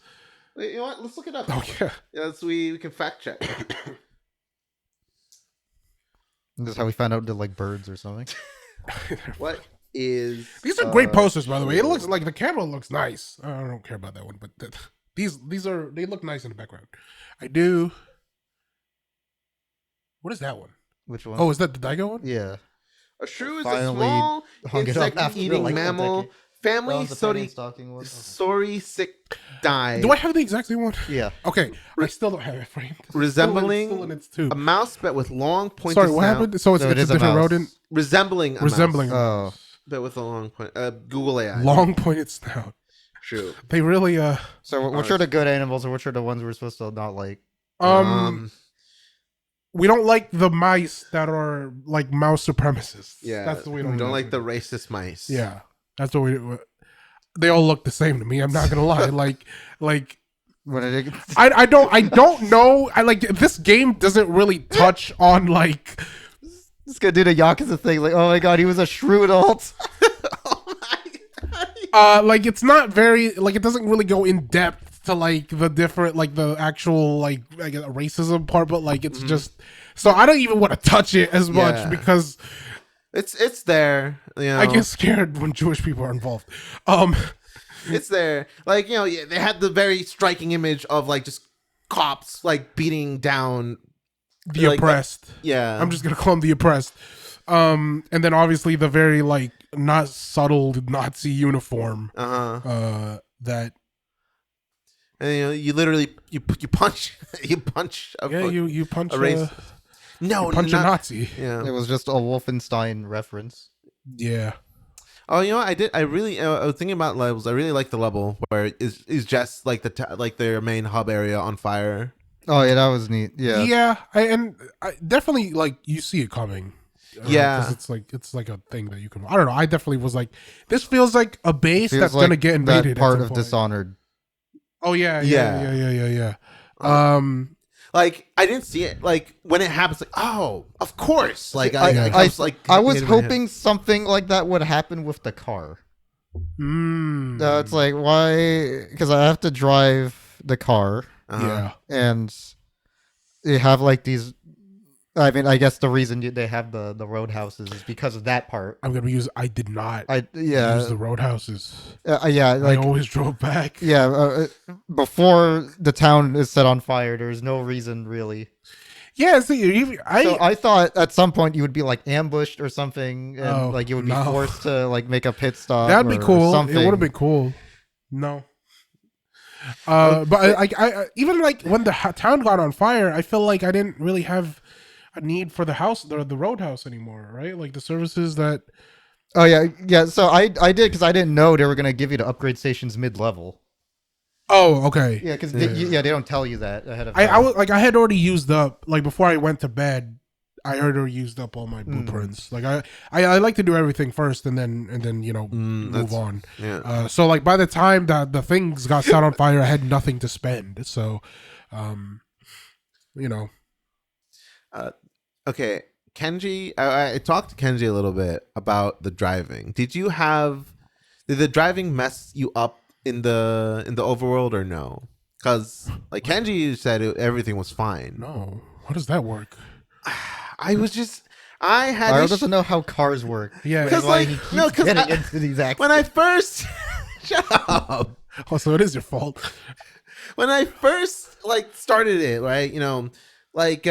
Wait, you know what? Let's look it up. Oh yeah. Yes, we can fact check. This is how we found out they're like birds or something. What is These are great posters, by the way. It looks like the camera looks nice. I don't care about that one, but these they look nice in the background. I do. What is that one? Which one? Oh, is that the Daigo one? yeah. A shrew is a Finally small hung it up after, insect-eating like, a mammal. decade. Family That was the penny stocking one? Soricidae. Do I have the exact same one? Yeah. Okay, I still don't have it framed. Resembling still in its tube. a mouse, but with long pointed Sorry, what snout. happened? So it's So it a is a different mouse. rodent. Resembling a Resembling mouse, Oh. but with a long point. Google AI. long pointed snout. True. They really So which are the good animals, or which are the ones we're supposed to not like? we don't like the mice that are like mouse supremacists. Yeah. That's what we don't don't like the racist mice. Yeah, that's what we. They all look the same to me. I'm not gonna lie. like When it, I don't know. I like this game doesn't really touch on like this gonna do the Yakuza thing, like, oh my god, he was a shrew adult. Oh my god. like it's not very like it doesn't really go in depth to like the different like the actual like I guess racism part, but like it's just so I don't even want to touch it as much Yeah. because It's there. You know. I get scared when Jewish people are involved. It's there. Like, you know, yeah, they had the very striking image of like just cops like beating down The like, oppressed. yeah. I'm just gonna call them the oppressed. And then obviously the very like not subtle Nazi uniform. That And you know, you literally you punch you punch a yeah you punch a race. No, you punch not, a Nazi. Yeah. It was just a Wolfenstein reference. Yeah. Oh, you know what? I was thinking about levels. I really like the level where is just like like their main hub area on fire. Oh yeah, that was neat. Yeah. Yeah, I definitely like you see it coming. Yeah. 'cause it's like a thing that you can. I don't know. I definitely was like, this feels like a base Feels that's like gonna get invaded. that part at some of point. Dishonored. Oh yeah. Like I didn't see it. Like when it happens, like oh, of course. Like I I was hoping something like that would happen with the car. It's like, why? Because I have to drive the car, Yeah. and they have like these. I mean, I guess the reason they have the roadhouses is because of that part. I'm gonna use. I did not use Yeah, the roadhouses. yeah, like I always drove back. yeah. Before the town is set on fire, there's no reason really. Yeah. See, So I thought at some point you would be like ambushed or something, and Oh, like you would be no. forced to like make a pit stop. that'd be or cool. Something. It would have been cool. No. But I even like when the town got on fire, I feel like I didn't really have a need for the house, the roadhouse anymore, right? Like the services that. Oh yeah. So I did because I didn't know they were gonna give you the upgrade stations mid level. Oh, okay. Yeah, because they don't tell you that ahead of I time. was like I had already used up like before I went to bed. I had already used up all my blueprints. Like I like to do everything first and then you know move on. Yeah. So like by the time that the things got set on fire, I had nothing to spend. So, you know. Okay, Kenji. I talked to Kenji a little bit about the driving. Did the driving mess you up in the overworld or no? Because like Kenji said, everything was fine. No, how does that work? I had Mario doesn't know how cars work. Yeah, That's why like- he keeps no, 'cause getting I- into these accidents. when I first shut up. Oh, so it is your fault. When I first like started it, right? You know, like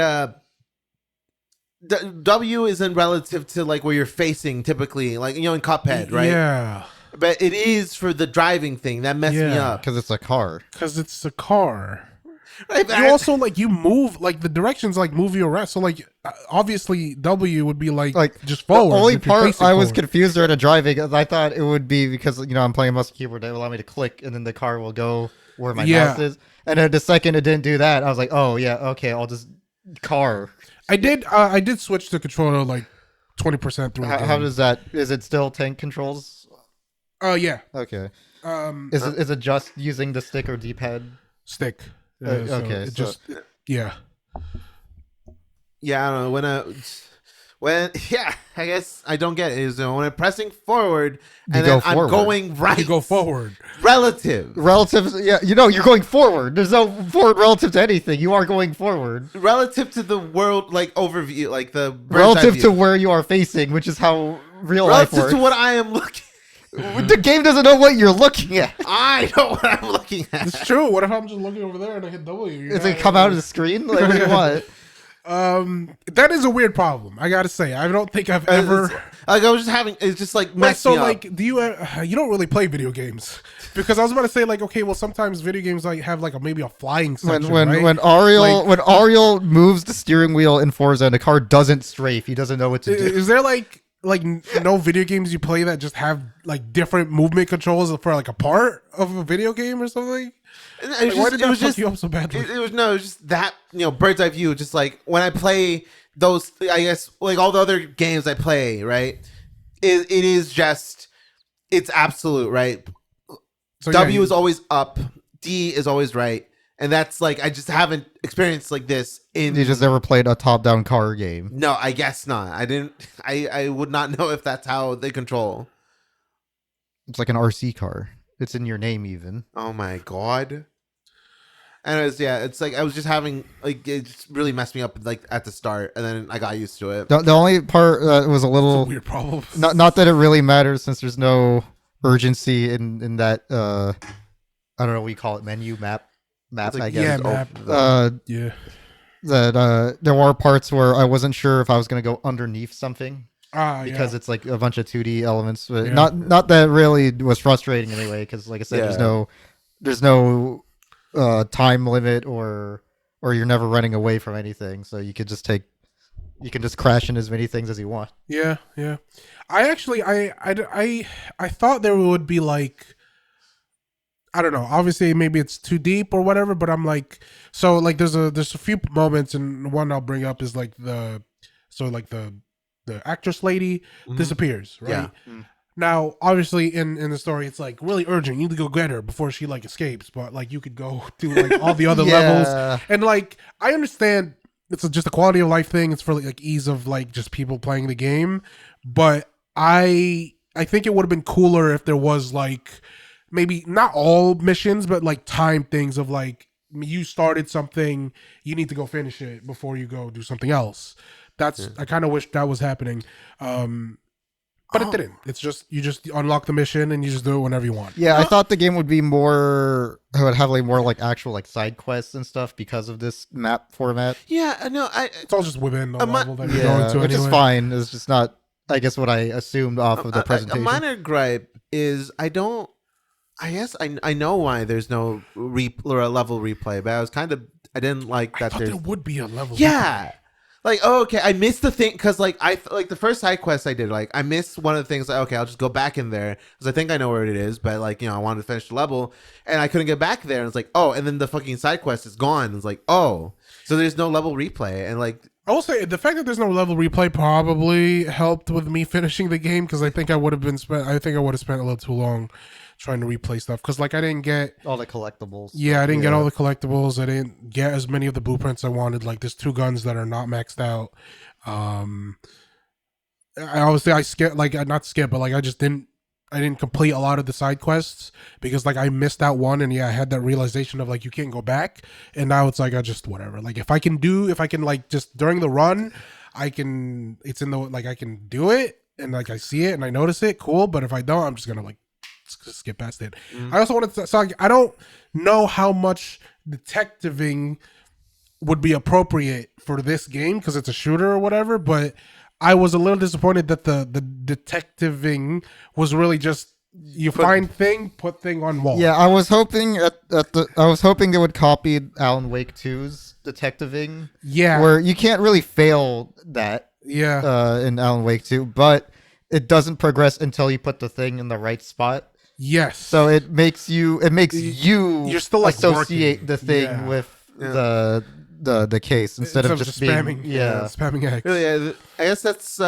W isn't relative to like where you're facing typically, like you know in Cuphead, right? Yeah, But it is for the driving thing that messed me Yeah. up. Because it's a car. because it's a car. Right, You also like you move like the directions like move you around. So like obviously W would be like just forward. The only if you're part facing I was forward. confused during the driving is I thought it would be because I'm playing mouse and keyboard. They allow me to click and then the car will go where my mouse is. And then the second it didn't do that, I was like, oh yeah, okay, I'll just car. I did switch the controller like 20% through. How does that? Is it still tank controls? Oh yeah. Okay. Is it just using the stick or D-pad? Stick. Okay, It so- just yeah. Yeah, I don't know when yeah, I guess I don't get it. Is when I'm pressing forward and go then I'm forward. going right. You go forward. Relative. Relative, yeah, you're going forward. There's no forward relative to anything. You are going forward. Relative to the world, like overview, like the bird's eye Relative view. to where you are facing, which is how real life Relative works. to what I am looking. The game doesn't know what you're looking at. I know what I'm looking at. It's true. What if I'm just looking over there and I hit W? Does it come out of the screen? Like, what do you want? That is a weird problem. I gotta say, I don't think I've ever. Like I was just having. It's just like Wait, messed so me up. like, do you? You don't really play video games because I was about to say like, okay, well, sometimes video games like have like maybe a flying section, right? When Ariel moves the steering wheel in Forza and the car doesn't strafe, he doesn't know what to do. Is there like no video games you play that just have like different movement controls for like a part of a video game or something? And Like, why did that fuck you up so badly? It was just that bird's eye view. Just like when I play those, I guess like all the other games I play, right? It is just it's absolute, right? So, W yeah, is always up, D is always right, and that's like I just haven't experienced like this in. You just never played a top-down car game. No, I guess not. I didn't. I would not know if that's how they control. It's like an RC car. It's in your name, even. Oh my god. Anyways, yeah, it's like I was just having like it just really messed me up like at the start, and then I got used to it. The only part that was a it's a little weird problem. not that it really matters since there's no urgency in that I don't know what you call it, menu map It's like, I guess. yeah, oh, map. Yeah. That there were parts where I wasn't sure if I was gonna go underneath something because Yeah. it's like a bunch of 2D elements. But Yeah. not that really was frustrating anyway, because like I said, there's no time limit or you're never running away from anything, so you can just crash in as many things as you want. Yeah, yeah. I actually, I thought there would be like, I don't know. Obviously, maybe it's too deep or whatever. But I'm like, so like, there's a few moments, and one I'll bring up is like the actress lady disappears, right? Yeah. Now, obviously, in the story, it's like really urgent. You need to go get her before she like escapes. But like, you could go to like all the other levels, and like, I understand it's just a quality of life thing. It's for like ease of like just people playing the game. But I think it would have been cooler if there was like maybe not all missions, but like time things of like you started something, you need to go finish it before you go do something else. That's I kind of wish that was happening. But it didn't. It's just you just unlock the mission and you just do it whenever you want. Yeah, I thought the game would be more would have like more like actual like side quests and stuff because of this map format. Yeah, no, It's all just within the A mi- level that you're going to which anyway. is fine. It's just not, I guess, what I assumed off of the a presentation. minor gripe is I guess I know why there's no level replay, but I didn't like I that thought there's there would be a level. yeah. Like, oh, okay, I missed the thing because, like, like the first side quest I did, like, I missed one of the things. Like, okay, I'll just go back in there because I think I know where it is, but like, I wanted to finish the level and I couldn't get back there. And it's like, oh, and then the fucking side quest is gone. It's like, oh, so there's no level replay, and like, I will say the fact that there's no level replay probably helped with me finishing the game because I think I would have spent a little too long trying to replay stuff because like I didn't get all the collectibles. Yeah, I didn't get all the collectibles. I didn't get as many of the blueprints I wanted. Like, there's 2 guns that are not maxed out. I obviously I skipped, like, not skip, but like I didn't complete a lot of the side quests because like I missed that one, and yeah, I had that realization of like you can't go back, and now it's like I just whatever. Like if I can like just during the run, I can do it, and like I see it and I notice it, cool. But if I don't, I'm just gonna like skip past it. I also wanted to, so like, I don't know how much detectiving would be appropriate for this game because it's a shooter or whatever, but I was a little disappointed that the detectiving was really just you find thing, put thing on wall. Yeah, I was hoping I was hoping they would copy Alan Wake 2's detectiving. Yeah. Where you can't really fail that Yeah. in Alan Wake 2, but it doesn't progress until you put the thing in the right spot. Yes. So it makes you You're still, like, associate working. the thing Yeah. with the case instead of just being spamming. Spamming X. really, I guess that's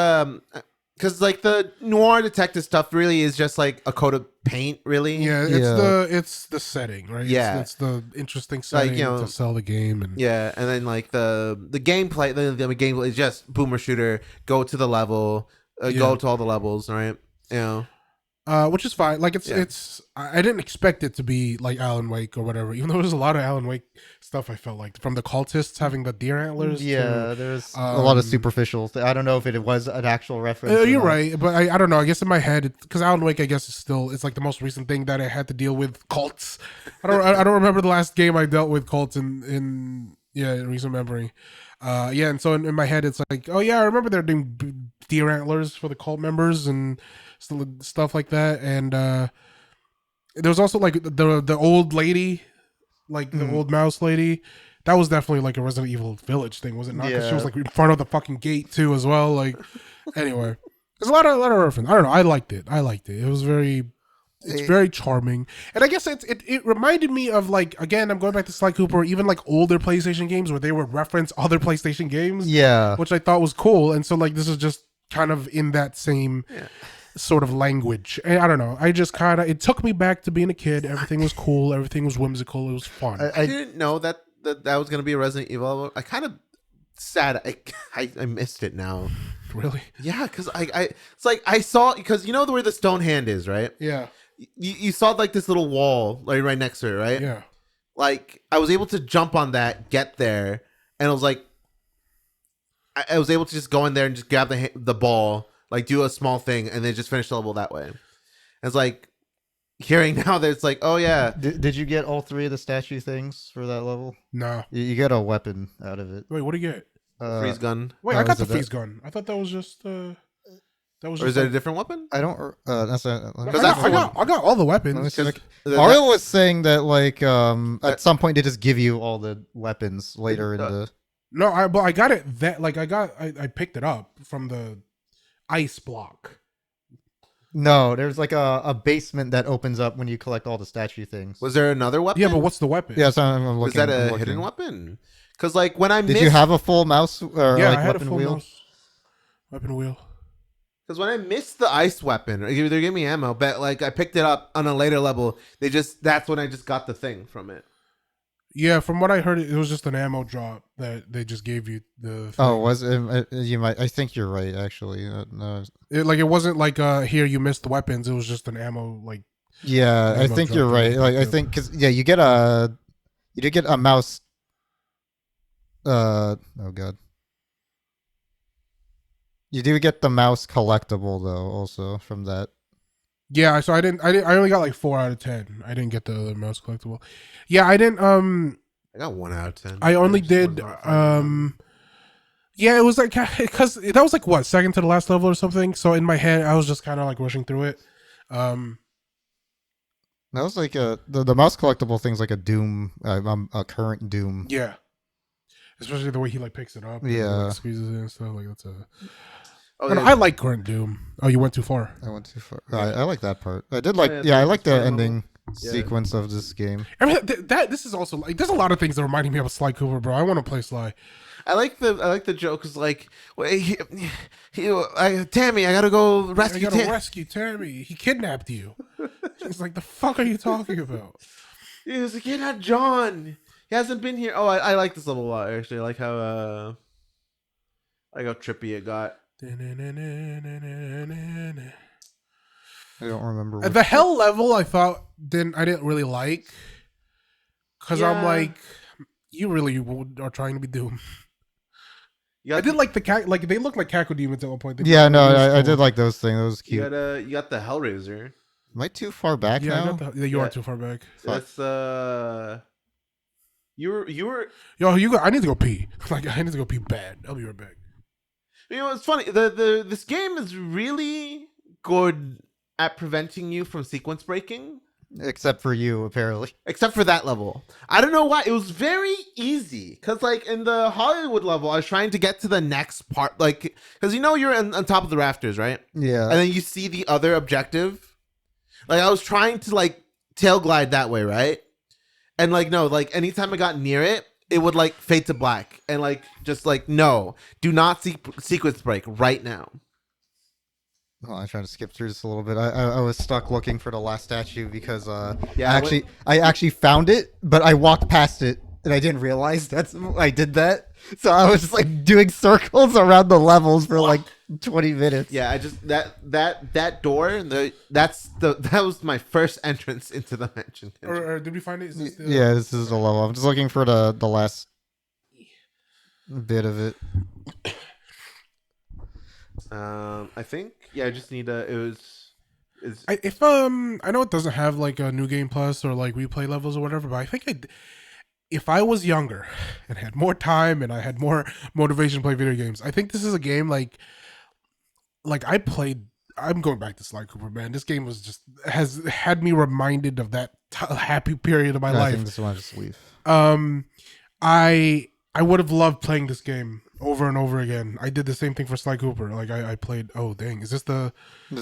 because like the noir detective stuff really is just like a coat of paint, really. Yeah, it's the setting, right? Yeah. It's the interesting setting to sell the game, and Yeah, and then like the gameplay, the gameplay is just boomer shooter. Go to the level, go to all the levels, right? which is fine. Like it's I didn't expect it to be like Alan Wake or whatever. Even though there's a lot of Alan Wake stuff, I felt like from the cultists having the deer antlers. Yeah, there's a lot of superficial. I don't know if it was an actual reference. You're right, but I don't know. I guess in my head, because Alan Wake, I guess is still it's like the most recent thing that I had to deal with cults. I don't remember the last game I dealt with cults in recent memory. And so in my head, it's like, oh yeah, I remember they're doing deer antlers for the cult members and stuff like that. And there was also like the old lady, like the old mouse lady. That was definitely like a Resident Evil Village thing, was it not? 'Cause she was like in front of the fucking gate too, as well. Like, anyway, there's a lot of reference. I don't know. I liked it. It was it's very charming, and I guess it reminded me of, like, again, I'm going back to Sly Cooper, even like older PlayStation games where they would reference other PlayStation games, which I thought was cool. And so like this is just kind of in that same sort of language, and I don't know. I just kind of, it took me back to being a kid. Everything was cool. Everything was whimsical. It was fun. I didn't know that was gonna be a Resident Evil. I kind of sad. I missed it now. Really? Yeah, because I it's like I saw, because you know where the stone hand is, right? Yeah. You saw like this little wall like right next to it, right? Yeah. Like I was able to jump on that, get there, and I was like, I was able to just go in there and just grab the ball, like do a small thing, and then just finish the level that way. And it's like hearing now that it's like, oh yeah. Did you get all 3 of the statue things for that level? No. You get a weapon out of it. Wait, what do you get? Freeze gun. Wait, I got the freeze gun. I thought that was just that was. Or just is that a different weapon? I don't. That's a. I got all the weapons. Ariel was saying that like at some point they just give you all the weapons later in the. No, I got it. I picked it up from the ice block. No, there's like a basement that opens up when you collect all the statue things. Was there another weapon? Yeah, but what's the weapon? Yeah, so I'm looking. Was that a hidden weapon? Because like when I did you have a full mouse or yeah, like I had weapon a full wheel? mouse. Weapon wheel. Because when I missed the ice weapon, they gave me ammo, but like I picked it up on a later level. That's when I just got the thing from it. Yeah, from what I heard, it was just an ammo drop that they just gave you. The thing. Oh, was it? You might. I think you're right. Actually, no. It wasn't like here you missed the weapons. It was just an ammo like. Yeah, I think you're right. Like I think because you did get a mouse. Oh god. You do get the mouse collectible though, also from that. Yeah, so I only got like 4 out of 10. I didn't get the mouse collectible. Yeah, I didn't. I got 1 out of 10. I only did. Yeah, it was like because that was like what, second to the last level or something. So in my head, I was just kind of like rushing through it. That was like the mouse collectible thing's like a Doom, a current Doom. Yeah, especially the way he like picks it up. Yeah, and, like, squeezes it and stuff. Like that's a. Oh, yeah. I like current Doom. Oh, you went too far. I went too far. I like that part. I did like. Yeah, I like the ending sequence of this game. I mean, this is also like there's a lot of things that reminding me of Sly Cooper, bro. I want to play Sly. I like the joke is like, Tammy, I gotta go rescue. Rescue Tammy. He kidnapped you. It's like, the fuck are you talking about? He was like, you're not John. He hasn't been here. Oh, I like this level a lot actually. I like how trippy it got. I don't remember. The hell level I didn't really like, because I'm like, you really are trying to be Doom. I did like the cat, like they looked like Caco demons at one point. I did like those things. Those cute. You got the Hellraiser. Am I too far back now? You are too far back. That's you were. Yo, I need to go pee. Like I need to go pee bad. I'll be right back. You know, it's funny. This game is really good at preventing you from sequence breaking. Except for you, apparently. Except for that level. I don't know why. It was very easy. Because, like, in the Hollywood level, I was trying to get to the next part. Like, because you know you're on top of the rafters, right? Yeah. And then you see the other objective. Like, I was trying to, like, tail glide that way, right? And, like, no, like, anytime I got near it, it would, like, fade to black. And, like, just, like, no. Do not sequence break right now. Well, I tried to skip through this a little bit. I was stuck looking for the last statue because I actually found it, but I walked past it and I didn't realize I did that. So I was just like doing circles around the levels for like 20 minutes. Yeah, I just that door. That was my first entrance into the mansion. Or did we find it? Is this the, Yeah, this is the level. I'm just looking for the last bit of it. I think I just need a. I know it doesn't have like a New Game Plus or like replay levels or whatever, but I think if I was younger and had more time and I had more motivation to play video games, I think this is a game like I played. I'm going back to Sly Cooper, man. This game has had me reminded of that happy period of my I life. think this one just leave. I would have loved playing this game over and over again. I did the same thing for Sly Cooper. Like I played. Oh dang, is this the?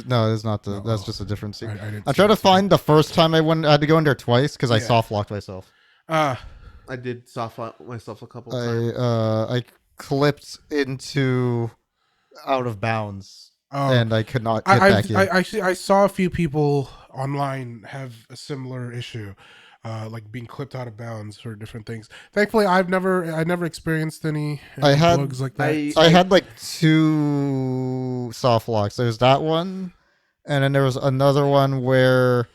No, it's not the. That's just a different scene. I didn't I'm see trying to this. find the first time I had to go in there twice because I Yeah. soft locked myself. I did soft lock myself a couple times. I clipped into out of bounds Oh. and I could not get back in. I saw a few people online have a similar issue, like being clipped out of bounds for different things. Thankfully, I never experienced any I had- bugs like that. I had like 2 soft locks. There's that one, and then there was another one where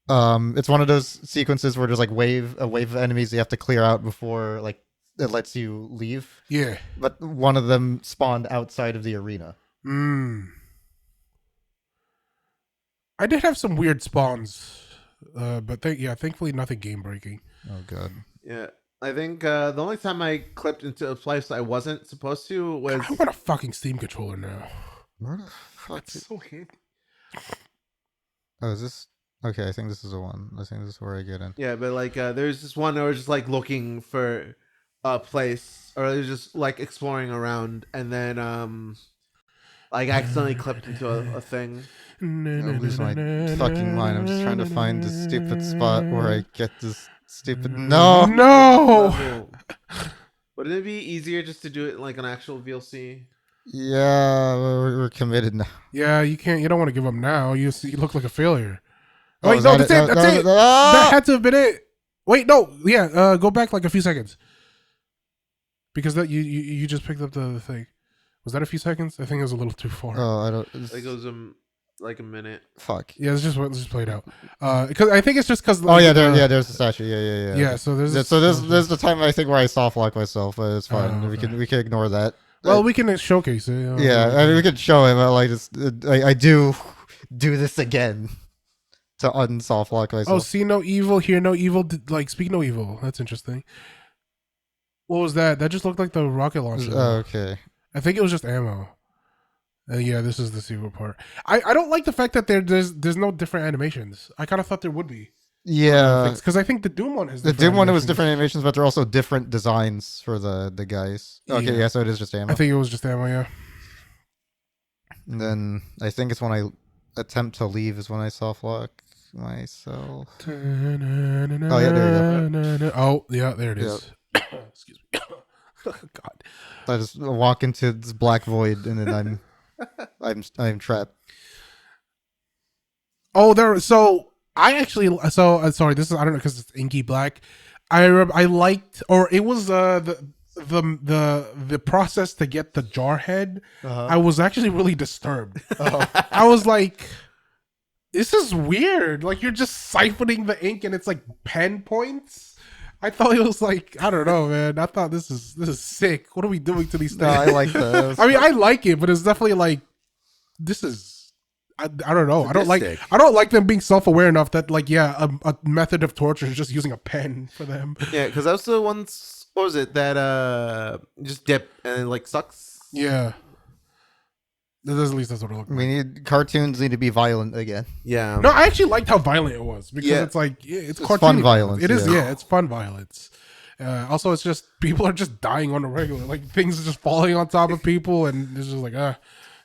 it's one of those sequences where there's like a wave of enemies you have to clear out before like it lets you leave. Yeah. But one of them spawned outside of the arena. I did have some weird spawns, but thankfully nothing game breaking. Oh god. Yeah, I think the only time I clipped into a place I wasn't supposed to was. I want a fucking Steam controller now. Where the fuck? That's so handy. Oh, is this? Okay, I think this is the one. I think this is where I get in. Yeah, but like there's this one I was just like looking for a place, or I was just like exploring around, and then like accidentally clipped into a thing. I lose my fucking mind. I'm just trying to find the stupid spot where I get this stupid. No. No. Wouldn't it be easier just to do it like an actual VLC? Yeah, we're committed now. Yeah, you can't. You don't want to give up now. You look like a failure. Oh, Wait, is no, that that's it? it. That's it. Ah! That had to have been it. Wait, no. Yeah, go back like a few seconds. Because that you just picked up the thing. Was that a few seconds? I think it was a little too far. Oh, I don't. It goes like a minute. Fuck. Yeah, let's just play it out. Because I think it's just because. Oh yeah, there's the statue. Yeah. Yeah, so there's. There's the time I think where I soft lock myself, but it's fine. Oh, We okay. can ignore that. Well, we can showcase it. Yeah, I mean we could show him. But like, I do this again to unsoft lock Oh, myself. see no evil, hear no evil, like speak no evil. That's interesting. What was that? That just looked like the rocket launcher. Okay. I think it was just ammo. Yeah, this is the secret part. I don't like the fact that there's no different animations. I kind of thought there would be. Yeah. Because I think the Doom one has The Doom one was different animations, but they're also different designs for the guys. Okay, yeah, so it is just ammo. I think it was just ammo, yeah. And then I think it's when I attempt to leave is when I soft lock myself. Oh, yeah, there you go. Oh, yeah, there it is. Excuse me. God. I just walk into this black void and then I'm trapped. Oh, so I actually sorry, this is I don't know because it's inky black. I liked, or it was the process to get the jar head. I was actually really disturbed. I was like, this is weird. Like you're just siphoning the ink and it's like pen points. I thought it was like, I don't know, man. I thought this is sick. What are we doing to these things? No, I like this. I mean, I like it, but it's definitely like, this is, I don't know. I don't like them being self-aware enough that like, yeah, a method of torture is just using a pen for them. Yeah, because that was the ones. What was it that just dip and it, like sucks? Yeah. At least that's what it looked like. Cartoons need to be violent again. Yeah. No, I actually liked how violent it was because Yeah. it's like it's It's cartoony fun violence, It is, yeah. yeah, it's fun violence. Also, it's just people are just dying on the regular, like things are just falling on top of people, and it's just like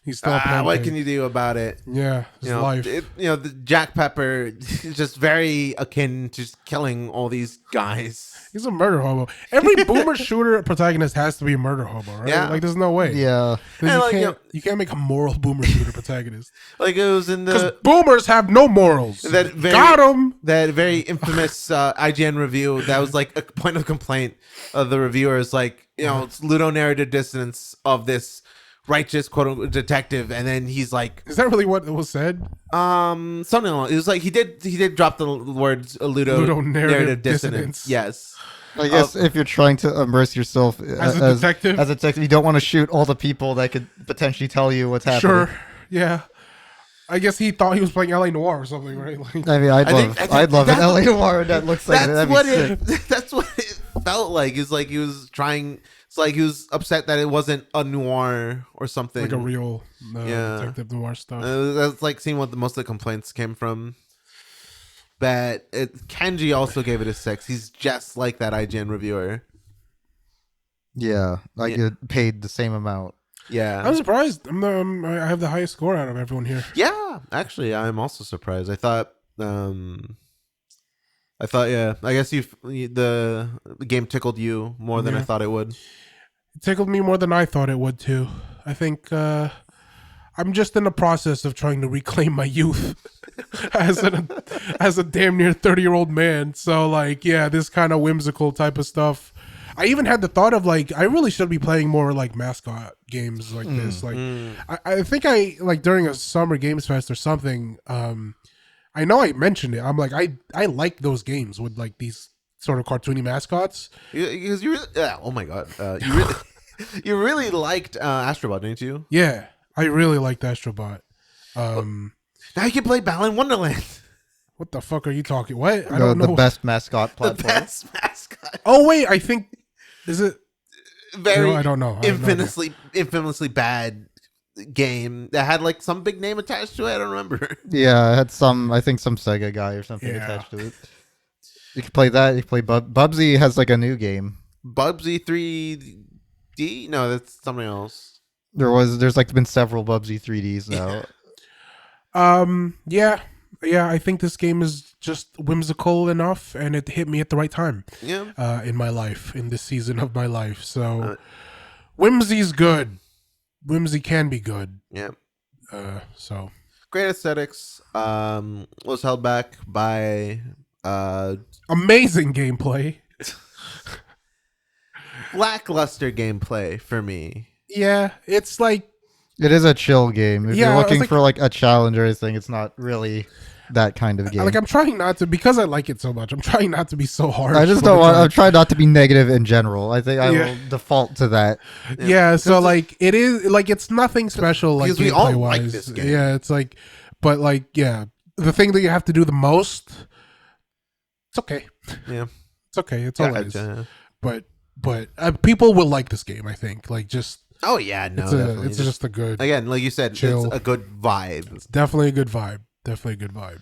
he's still. What can you do about it? Yeah, it's You know, life. the Jack Pepper is just very akin to just killing all these guys. He's a murder hobo. Every boomer shooter protagonist has to be a murder hobo, right? Yeah. Like there's no way. Yeah. 'Cause And, like, you can't make a moral boomer shooter protagonist Like it was in because the boomers have no morals. that very, Got him. that very infamous IGN review. That was like a point of complaint of the reviewer is like, it's ludonarrative dissonance of this righteous quote unquote detective, and then he's like Is that really what was said? something along. It was like he did drop the words Ludo narrative dissonance. dissonance. Yes. I guess if you're trying to immerse yourself As a detective? as a detective, you don't want to shoot all the people that could potentially tell you what's happening. Sure. Yeah. I guess he thought he was playing LA Noir or something, right? Like, I mean, I think I'd love an that's- LA Noir that looks like That's that'd be what sick. that's what it felt like. It's like he was trying. It's like he was upset that it wasn't a noir or something. like a real Yeah. detective noir stuff. That's like seeing what most of the complaints came from. But Kenji also gave it a 6. He's just like that IGN reviewer. Yeah, I get paid the same amount. Yeah. I'm surprised. I have the highest score out of everyone here. Yeah, actually, I'm also surprised. I thought, yeah. I guess the game tickled you more than I Yeah. thought it would. It tickled me more than I thought it would too. I think I'm just in the process of trying to reclaim my youth as a damn near 30-year-old man. So like, yeah, this kind of whimsical type of stuff. I even had the thought of like, I really should be playing more like mascot games like this. Like, I think I like during a summer games fest or something. I know I mentioned it. I'm like, I like those games with like these sort of cartoony mascots. Because you really, oh my god, you really, you really liked Astrobot, didn't you? Yeah, I really liked Astrobot. Now you can play Balan Wonderland. What the fuck are you talking? What? I The, don't know. the best mascot The platform. best mascot. Oh wait, I think is it? Very, No, I don't know. I have no idea. infamously bad game that had like some big name attached to it. I don't remember. Yeah, it had I think some Sega guy or something Yeah. attached to it. You can play that. You can play Bubsy has like a new game. Bubsy 3D? No, that's something else. There's like been several Bubsy 3Ds now. Yeah. I think this game is just whimsical enough, and it hit me at the right time Yeah. in my life, in this season of my life. So, whimsy's good. Whimsy can be good. Yeah. So Great aesthetics. Was held back by amazing gameplay. lackluster gameplay for me. Yeah, it's like It is a chill game. If Yeah, I you're was looking like- for like a challenge or anything, it's not really that kind of game. I'm trying not to, because I like it so much. I'm trying not to be so hard. I just don't want. I'm trying not to be negative in general. I think I Yeah. will default to that. Yeah, so like it is like it's nothing special like because we all gameplay like wise. this game. Yeah, it's like, but like yeah, the thing that you have to do the most, it's okay. Yeah. It's okay. It's all it is. Gotcha. But people will like this game. I think like just Oh yeah, no, it's definitely. it's just a good, Again, like you said, chill. it's a good vibe. definitely a good vibe. Definitely a good vibe.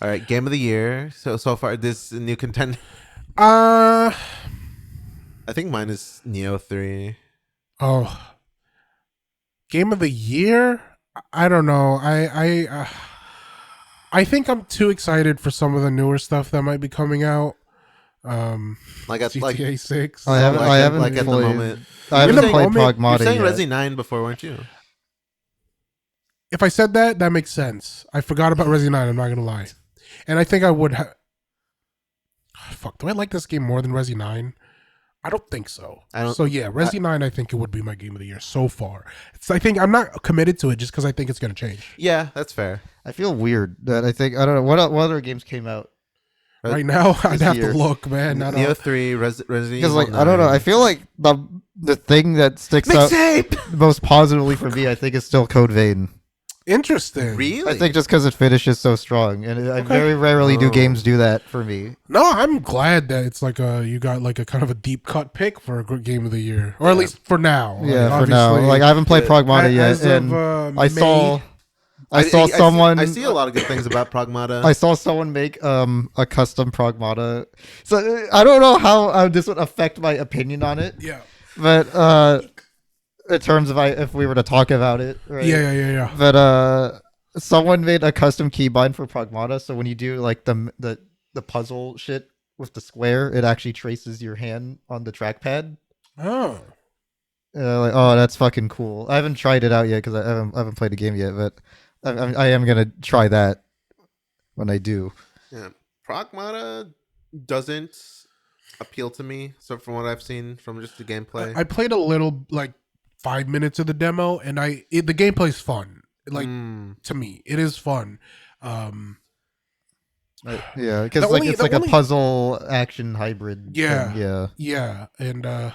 All right, game of the year. So far, this new contender. Uh I think mine is Neo 3. oh, game of the year. I don't know. I think I'm too excited for some of the newer stuff that might be coming out. Like at like GTA 6. I haven't. I haven't like at the played. moment. I haven't You're played saying- You're Pragmata saying yet. Resi 9 before, weren't you? If I said that, that makes sense. I forgot about Resi 9, I'm not gonna lie. And I think I would have. Fuck, do I like this game more than Resi 9? I don't think so. I don't- So yeah, Resi 9, I think it would be my game of the year so far. I think I'm not committed to it just because I think it's gonna change. Yeah, that's fair. I feel weird that I think I don't know what other games came out Right now, I'd have year. to look, man. I Neo don't, 3, Resident because Evil like I don't know. 9. I feel like the thing that sticks out Mixtape. most positively for me, I think, is still Code Vein. interesting. Really? I think just because it finishes so strong, and I very rarely do Oh. games do that for me. No, I'm glad that it's like you got like a kind of a deep cut pick for a good game of the year, or at least for now. Like, Yeah, for now, obviously, like I haven't played Pragmata yet, as of, and May- I saw someone. I see a lot of good things about Pragmata. I saw someone make a custom Pragmata. So I don't know how this would affect my opinion on it, Yeah. but in terms of if we were to talk about it, right? Yeah. But someone made a custom keybind for Pragmata, so when you do like the puzzle shit with the square, it actually traces your hand on the trackpad. Oh. Like, oh, that's fucking cool. I haven't tried it out yet because I haven't played the game yet, but I am gonna try that when I do. Yeah. Pragmata doesn't appeal to me. So from what I've seen from just the gameplay, I played a little, like 5 minutes of the demo, and the gameplay's fun. Like to me, it is fun. Yeah, because The like only- it's the like only- a puzzle action hybrid. Yeah. thing, yeah. Yeah, and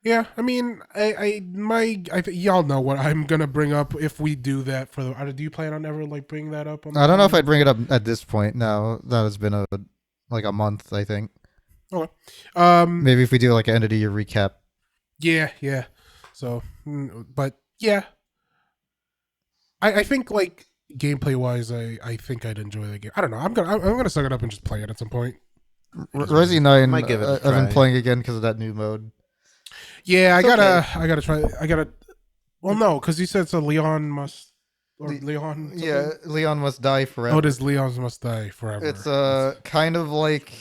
yeah, I mean, y'all know what I'm gonna bring up if we do that for the. Do you plan on ever like bringing that up? On I don't know if I. I'd bring it up at this point. Now that it's been a month, I think. Okay. Maybe if we do like an end of the year recap. Yeah. So, but yeah, I think like gameplay wise, I think I'd enjoy the game. I don't know. I'm gonna suck it up and just play it at some point. Resi 9, Might give it a I've been try. playing again because of that new mode. Yeah, It's I gotta try. Well, no, because you said it's a Leon must or Leon. something? Yeah, Leon must die forever. Oh, it is Leon's must die forever. It's kind of like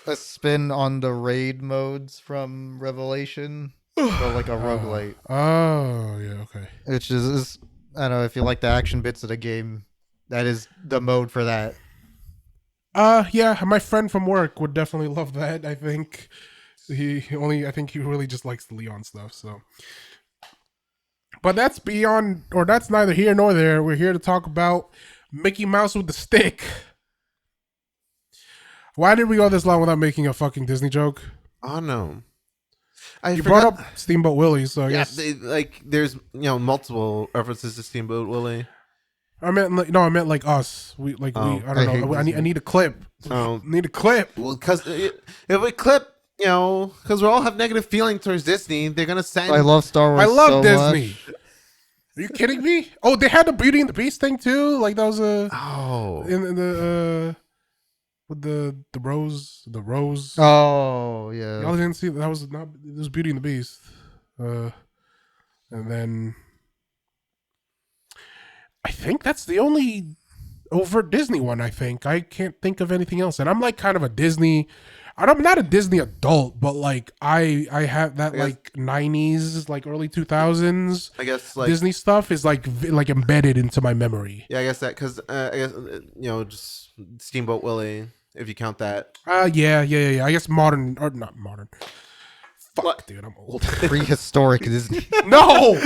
a spin on the raid modes from Revelation, but like a roguelite. Oh yeah, okay. Which is I don't know if you like the action bits of the game. That is the mode for that. Yeah, my friend from work would definitely love that. I think I think he really just likes the Leon stuff. So, but that's that's neither here nor there. We're here to talk about Mickey Mouse with the stick. Why did we go this long without making a fucking Disney joke? oh no, You brought up Steamboat Willie, so I Yeah, guess there's multiple references to Steamboat Willie. I meant like us. We I don't I hate know. I Disney. need a clip. Oh, Need a clip. well, because if we clip, because we all have negative feeling towards Disney, they're gonna send. I love Star Wars. I love so Disney. much. Are you kidding me? Oh, they had the Beauty and the Beast thing too. Like that was Oh, in the with the rose. Oh yeah. Y'all didn't see that was not it was Beauty and the Beast. And then I think that's the only overt Disney one. I think I can't think of anything else. And I'm like kind of a Disney. I'm not a Disney adult, but like I have that I guess- like 90s, like early 2000s I guess like Disney stuff is like embedded into my memory. yeah, I guess that because I guess just Steamboat Willie, if you count that. Yeah. I guess modern or not modern. Fuck, What? dude, I'm old. Prehistoric Disney. No.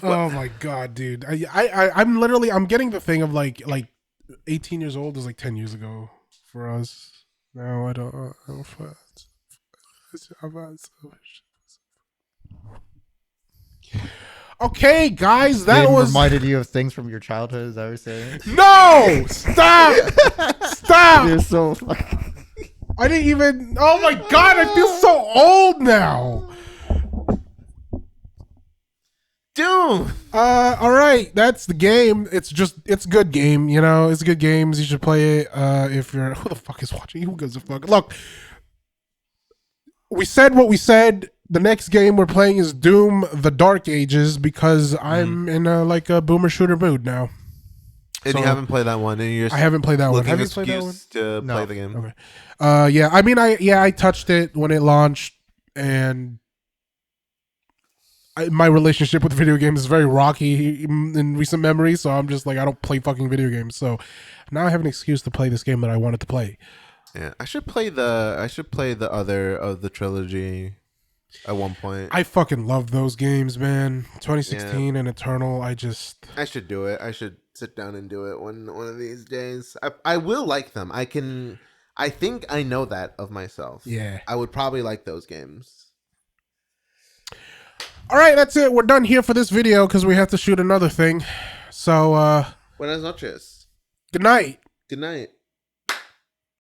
Oh my god, dude. I'm literally I'm getting the thing of like 18 years old is like 10 years ago for us. No, I don't. Okay, guys, that Game was reminded you of things from your childhood. Is that what you're saying? no. Stop. Stop. You're so fucking. I didn't even. Oh my god, I feel so old now. Dude, All right, that's the game. It's a good game. It's good games. You should play it. If you're who the fuck is watching? Who gives a fuck? Look, we said what we said. The next game we're playing is Doom: The Dark Ages because I'm in a boomer shooter mood now. and So- you haven't played that one, and you're I haven't played that one. looking Have you excuse played that one? to No. play the game. Okay. Yeah. I mean, I touched it when it launched, and my relationship with video games is very rocky in recent memory. So I'm just like, I don't play fucking video games. So now I have an excuse to play this game that I wanted to play. Yeah, I should play the other of the trilogy at one point. I fucking love those games, man. 2016 and Eternal. I should do it. I should sit down and do it one of these days. I will like them. I think I know that of myself. yeah. I would probably like those games. All right, that's it. We're done here for this video because we have to shoot another thing. So, Buenas noches. good night. Good night.